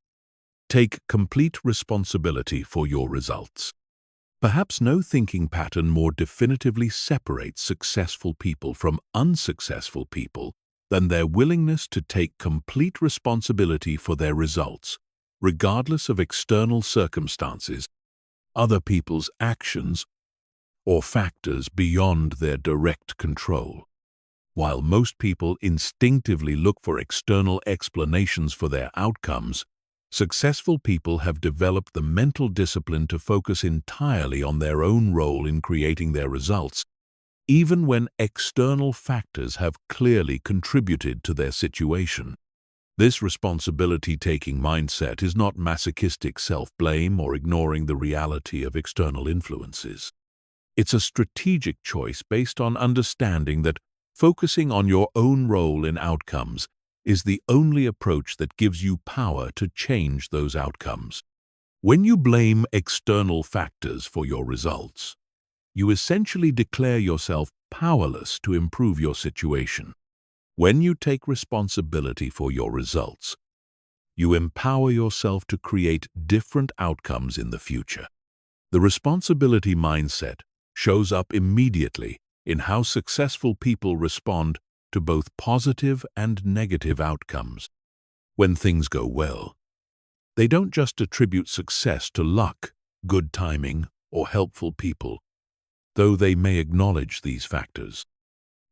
Take complete responsibility for your results. Perhaps no thinking pattern more definitively separates successful people from unsuccessful people than their willingness to take complete responsibility for their results, regardless of external circumstances, other people's actions, or factors beyond their direct control. While most people instinctively look for external explanations for their outcomes, successful people have developed the mental discipline to focus entirely on their own role in creating their results, even when external factors have clearly contributed to their situation. This responsibility-taking mindset is not masochistic self-blame or ignoring the reality of external influences. It's a strategic choice based on understanding that focusing on your own role in outcomes is the only approach that gives you power to change those outcomes. When you blame external factors for your results, you essentially declare yourself powerless to improve your situation. When you take responsibility for your results, you empower yourself to create different outcomes in the future. The responsibility mindset shows up immediately in how successful people respond to both positive and negative outcomes. When things go well, they don't just attribute success to luck, good timing, or helpful people, though they may acknowledge these factors.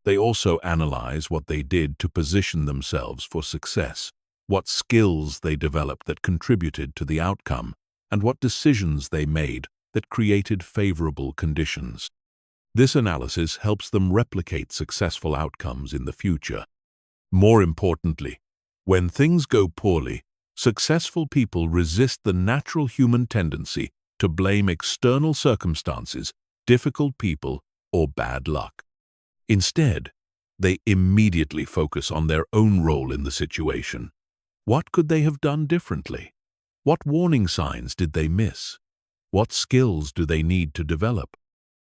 They also analyze what they did to position themselves for success, what skills they developed that contributed to the outcome, and what decisions they made that created favorable conditions. This analysis helps them replicate successful outcomes in the future. More importantly, when things go poorly, successful people resist the natural human tendency to blame external circumstances, difficult people, or bad luck. Instead, they immediately focus on their own role in the situation. What could they have done differently? What warning signs did they miss? What skills do they need to develop?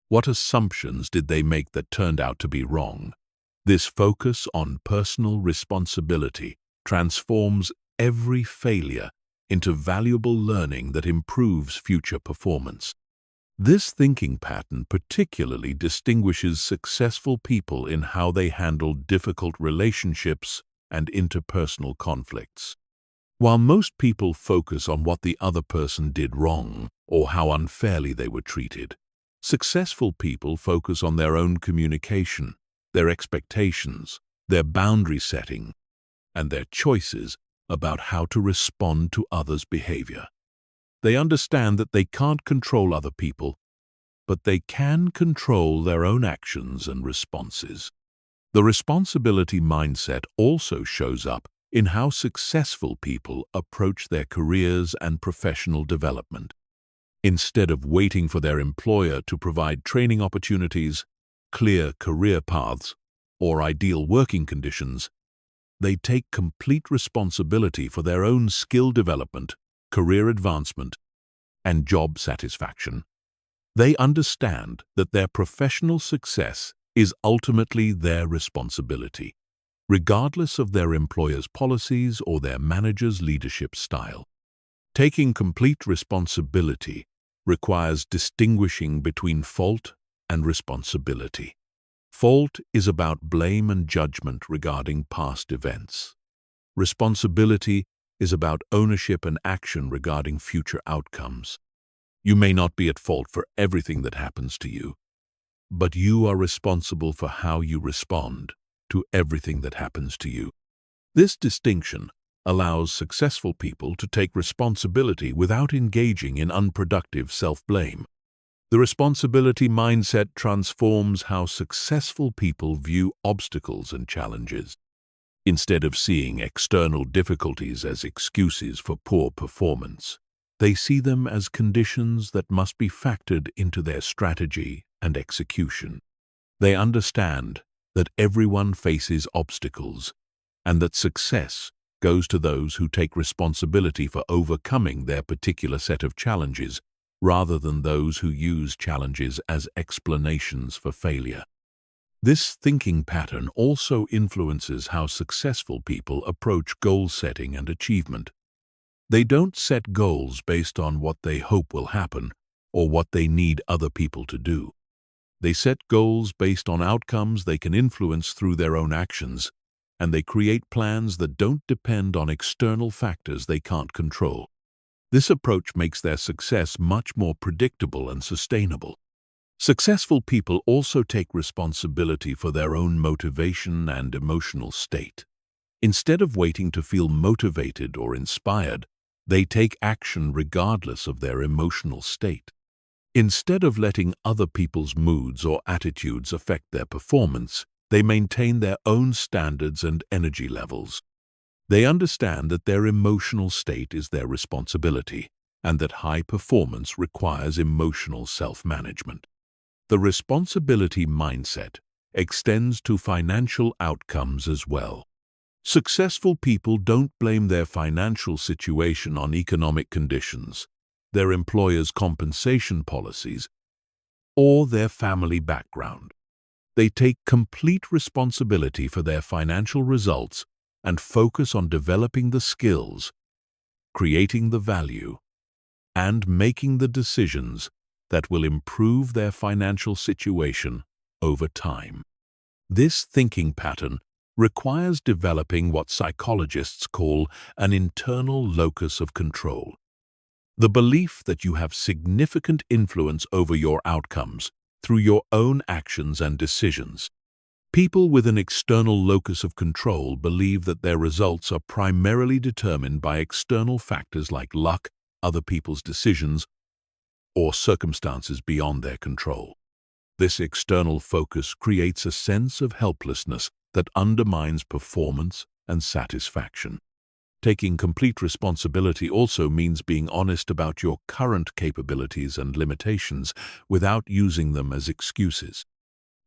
What assumptions did they make that turned out to be wrong? This focus on personal responsibility transforms every failure into valuable learning that improves future performance. This thinking pattern particularly distinguishes successful people in how they handle difficult relationships and interpersonal conflicts. While most people focus on what the other person did wrong or how unfairly they were treated, successful people focus on their own communication, their expectations, their boundary setting, and their choices about how to respond to others' behavior. They understand that they can't control other people, but they can control their own actions and responses. The responsibility mindset also shows up in how successful people approach their careers and professional development. Instead of waiting for their employer to provide training opportunities, clear career paths, or ideal working conditions, they take complete responsibility for their own skill development, career advancement, and job satisfaction. They understand that their professional success is ultimately their responsibility, regardless of their employer's policies or their manager's leadership style. Taking complete responsibility requires distinguishing between fault and responsibility. Fault is about blame and judgment regarding past events. Responsibility is about ownership and action regarding future outcomes. You may not be at fault for everything that happens to you, but you are responsible for how you respond to everything that happens to you. This distinction allows successful people to take responsibility without engaging in unproductive self-blame. The responsibility mindset transforms how successful people view obstacles and challenges. Instead of seeing external difficulties as excuses for poor performance, they see them as conditions that must be factored into their strategy and execution. They understand that everyone faces obstacles and that success goes to those who take responsibility for overcoming their particular set of challenges rather than those who use challenges as explanations for failure. This thinking pattern also influences how successful people approach goal setting and achievement. They don't set goals based on what they hope will happen or what they need other people to do. They set goals based on outcomes they can influence through their own actions, and they create plans that don't depend on external factors they can't control. This approach makes their success much more predictable and sustainable. Successful people also take responsibility for their own motivation and emotional state. Instead of waiting to feel motivated or inspired, they take action regardless of their emotional state. Instead of letting other people's moods or attitudes affect their performance, they maintain their own standards and energy levels. They understand that their emotional state is their responsibility and that high performance requires emotional self-management. The responsibility mindset extends to financial outcomes as well. Successful people don't blame their financial situation on economic conditions, their employer's compensation policies, or their family background. They take complete responsibility for their financial results and focus on developing the skills, creating the value, and making the decisions that will improve their financial situation over time. This thinking pattern requires developing what psychologists call an internal locus of control. The belief that you have significant influence over your outcomes through your own actions and decisions. People with an external locus of control believe that their results are primarily determined by external factors like luck, other people's decisions, or circumstances beyond their control. This external focus creates a sense of helplessness that undermines performance and satisfaction. Taking complete responsibility also means being honest about your current capabilities and limitations without using them as excuses.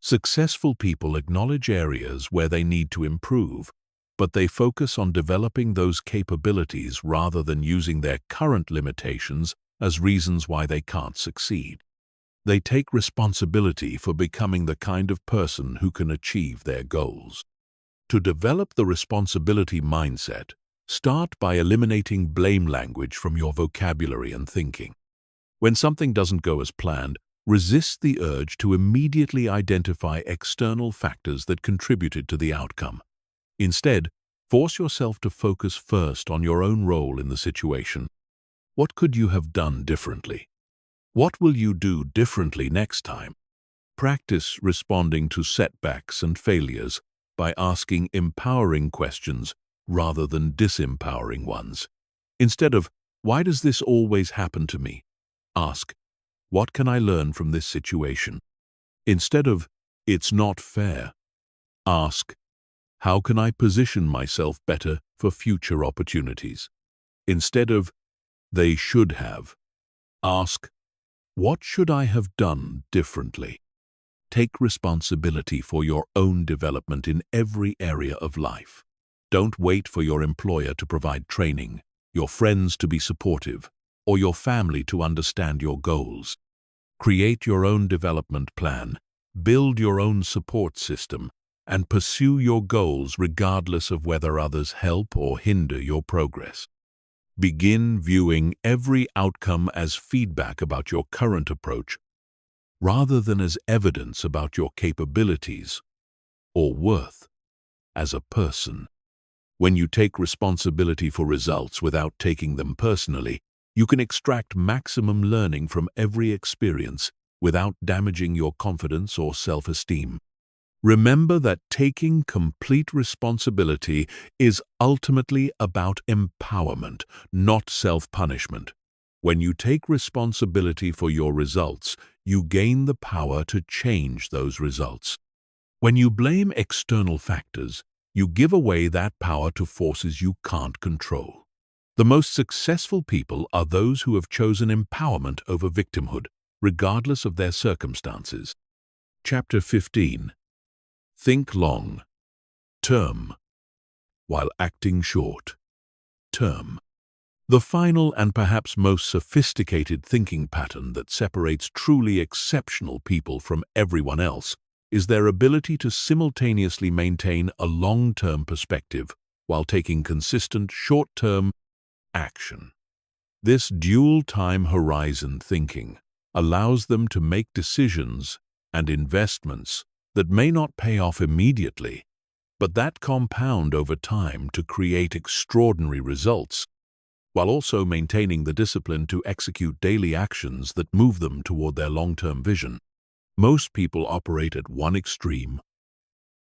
Successful people acknowledge areas where they need to improve, but they focus on developing those capabilities rather than using their current limitations as reasons why they can't succeed. They take responsibility for becoming the kind of person who can achieve their goals. To develop the responsibility mindset, start by eliminating blame language from your vocabulary and thinking. When something doesn't go as planned, resist the urge to immediately identify external factors that contributed to the outcome. Instead, force yourself to focus first on your own role in the situation. What could you have done differently? What will you do differently next time? Practice responding to setbacks and failures by asking empowering questions rather than disempowering ones. Instead of, "Why does this always happen to me?" ask, "What can I learn from this situation?" Instead of, "It's not fair," ask, "How can I position myself better for future opportunities?" Instead of, "They should have," ask, "What should I have done differently?" Take responsibility for your own development in every area of life. Don't wait for your employer to provide training, your friends to be supportive, or your family to understand your goals. Create your own development plan, build your own support system, and pursue your goals regardless of whether others help or hinder your progress. Begin viewing every outcome as feedback about your current approach rather than as evidence about your capabilities or worth as a person. When you take responsibility for results without taking them personally, you can extract maximum learning from every experience without damaging your confidence or self-esteem. Remember that taking complete responsibility is ultimately about empowerment, not self-punishment. When you take responsibility for your results, you gain the power to change those results. When you blame external factors, you give away that power to forces you can't control. The most successful people are those who have chosen empowerment over victimhood, regardless of their circumstances. Chapter 15. Think long. Term. While acting short. Term. The final and perhaps most sophisticated thinking pattern that separates truly exceptional people from everyone else is their ability to simultaneously maintain a long-term perspective while taking consistent short-term action. This dual time horizon thinking allows them to make decisions and investments that may not pay off immediately, but that compound over time to create extraordinary results, while also maintaining the discipline to execute daily actions that move them toward their long-term vision. Most people operate at one extreme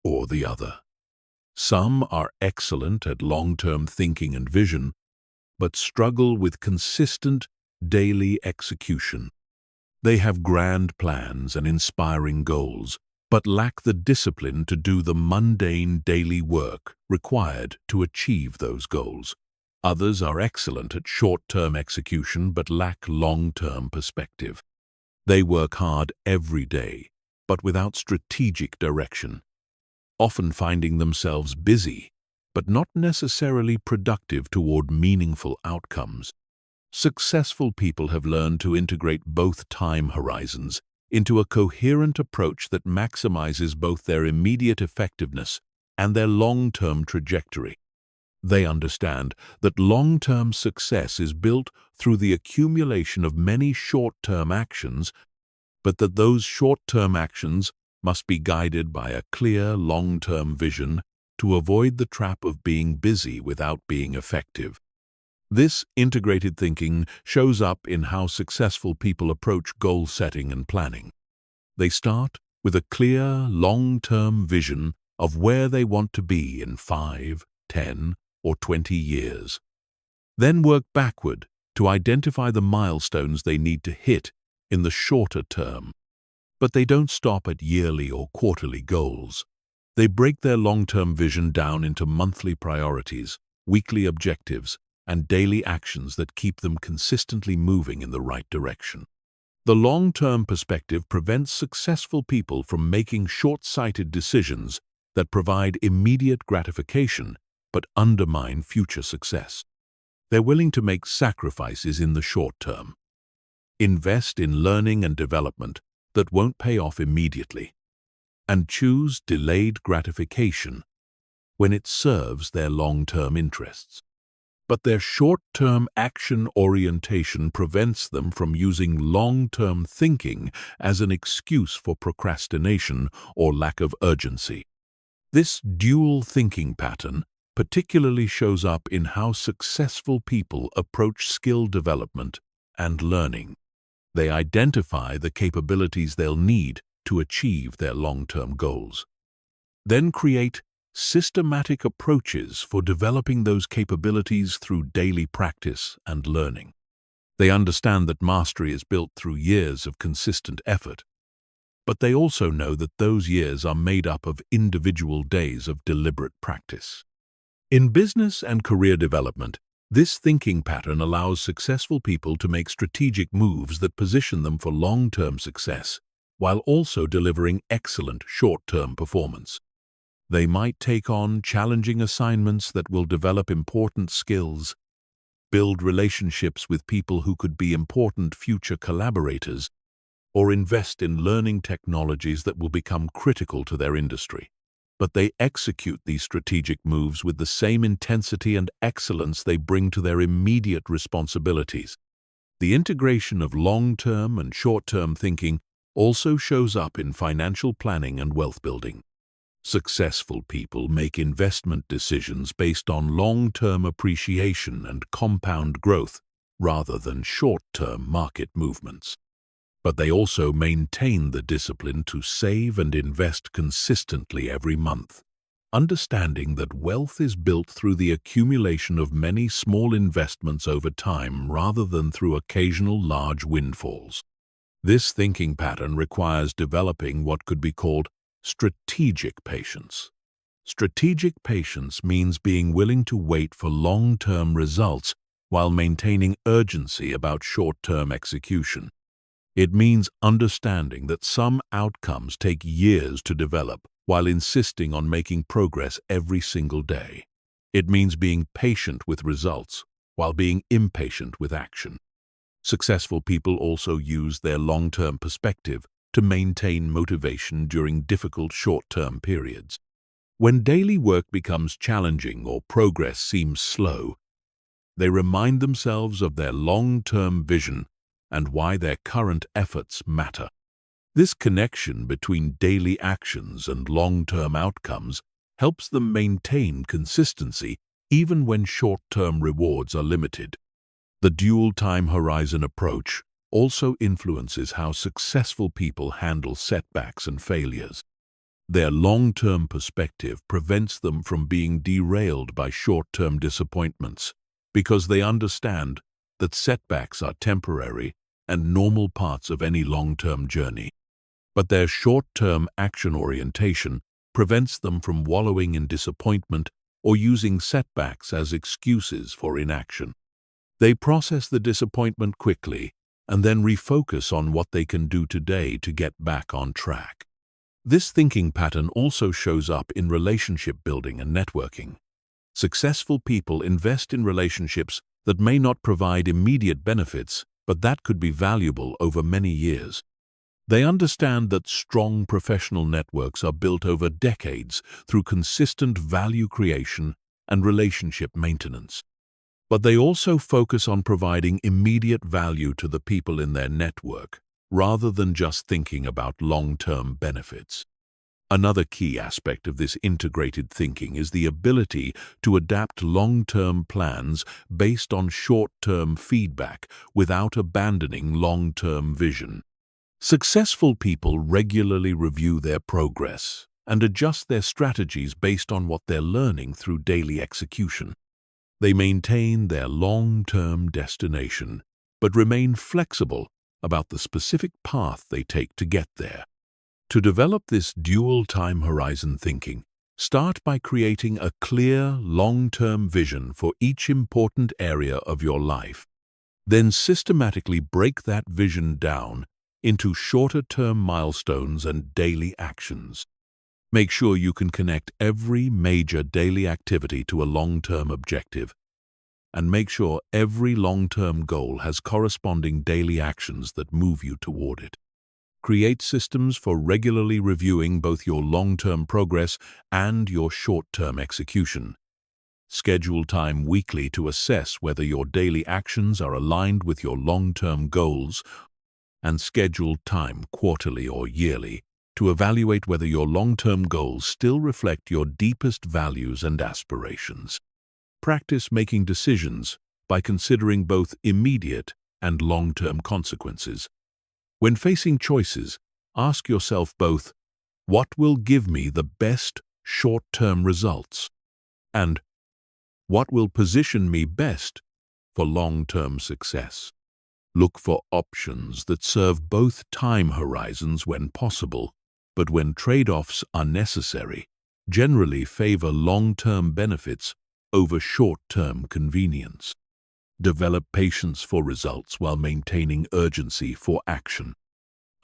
or the other. Some are excellent at long-term thinking and vision, but struggle with consistent daily execution. They have grand plans and inspiring goals, but lack the discipline to do the mundane daily work required to achieve those goals. Others are excellent at short-term execution but lack long-term perspective. They work hard every day, but without strategic direction, often finding themselves busy, but not necessarily productive toward meaningful outcomes. Successful people have learned to integrate both time horizons into a coherent approach that maximizes both their immediate effectiveness and their long-term trajectory. They understand that long-term success is built through the accumulation of many short-term actions, but that those short-term actions must be guided by a clear long-term vision to avoid the trap of being busy without being effective. This integrated thinking shows up in how successful people approach goal setting and planning. They start with a clear, long-term vision of where they want to be in 5, 10, or 20 years. Then work backward to identify the milestones they need to hit in the shorter term. But they don't stop at yearly or quarterly goals. They break their long-term vision down into monthly priorities, weekly objectives, and daily actions that keep them consistently moving in the right direction. The long-term perspective prevents successful people from making short-sighted decisions that provide immediate gratification but undermine future success. They're willing to make sacrifices in the short term, invest in learning and development that won't pay off immediately, and choose delayed gratification when it serves their long-term interests. but their short-term action orientation prevents them from using long-term thinking as an excuse for procrastination or lack of urgency. This dual thinking pattern particularly shows up in how successful people approach skill development and learning. They identify the capabilities they'll need to achieve their long-term goals, then create systematic approaches for developing those capabilities through daily practice and learning. They understand that mastery is built through years of consistent effort, but they also know that those years are made up of individual days of deliberate practice. In business and career development, this thinking pattern allows successful people to make strategic moves that position them for long-term success, while also delivering excellent short-term performance. They might take on challenging assignments that will develop important skills, build relationships with people who could be important future collaborators, or invest in learning technologies that will become critical to their industry. But they execute these strategic moves with the same intensity and excellence they bring to their immediate responsibilities. The integration of long-term and short-term thinking also shows up in financial planning and wealth building. Successful people make investment decisions based on long-term appreciation and compound growth rather than short-term market movements. But they also maintain the discipline to save and invest consistently every month, understanding that wealth is built through the accumulation of many small investments over time rather than through occasional large windfalls. This thinking pattern requires developing what could be called strategic patience. Strategic patience means being willing to wait for long-term results while maintaining urgency about short-term execution. It means understanding that some outcomes take years to develop while insisting on making progress every single day. It means being patient with results while being impatient with action. Successful people also use their long-term perspective to maintain motivation during difficult short-term periods. When daily work becomes challenging or progress seems slow, they remind themselves of their long-term vision and why their current efforts matter. This connection between daily actions and long-term outcomes helps them maintain consistency even when short-term rewards are limited. The dual time horizon approach also influences how successful people handle setbacks and failures. Their long-term perspective prevents them from being derailed by short-term disappointments because they understand that setbacks are temporary and normal parts of any long-term journey. But their short-term action orientation prevents them from wallowing in disappointment or using setbacks as excuses for inaction. They process the disappointment quickly and then refocus on what they can do today to get back on track. This thinking pattern also shows up in relationship building and networking. Successful people invest in relationships that may not provide immediate benefits, but that could be valuable over many years. They understand that strong professional networks are built over decades through consistent value creation and relationship maintenance. But they also focus on providing immediate value to the people in their network, rather than just thinking about long-term benefits. Another key aspect of this integrated thinking is the ability to adapt long-term plans based on short-term feedback without abandoning long-term vision. Successful people regularly review their progress and adjust their strategies based on what they're learning through daily execution. They maintain their long-term destination, but remain flexible about the specific path they take to get there. To develop this dual time horizon thinking, start by creating a clear, long-term vision for each important area of your life. Then systematically break that vision down into shorter-term milestones and daily actions. Make sure you can connect every major daily activity to a long-term objective, and make sure every long-term goal has corresponding daily actions that move you toward it. Create systems for regularly reviewing both your long-term progress and your short-term execution. Schedule time weekly to assess whether your daily actions are aligned with your long-term goals, and schedule time quarterly or yearly to evaluate whether your long-term goals still reflect your deepest values and aspirations. Practice making decisions by considering both immediate and long-term consequences. When facing choices, ask yourself both, what will give me the best short-term results? And what will position me best for long-term success? Look for options that serve both time horizons when possible, but when trade-offs are necessary, generally favor long-term benefits over short-term convenience. Develop patience for results while maintaining urgency for action.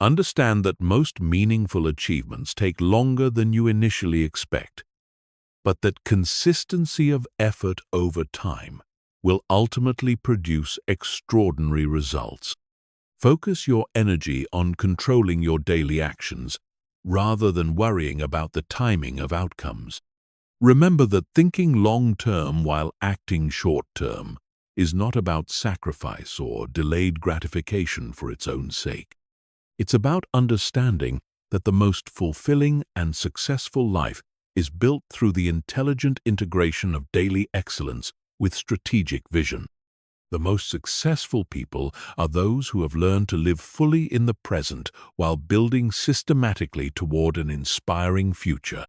Understand that most meaningful achievements take longer than you initially expect, but that consistency of effort over time will ultimately produce extraordinary results. Focus your energy on controlling your daily actions rather than worrying about the timing of outcomes. Remember that thinking long-term while acting short-term is not about sacrifice or delayed gratification for its own sake. It's about understanding that the most fulfilling and successful life is built through the intelligent integration of daily excellence with strategic vision. The most successful people are those who have learned to live fully in the present while building systematically toward an inspiring future.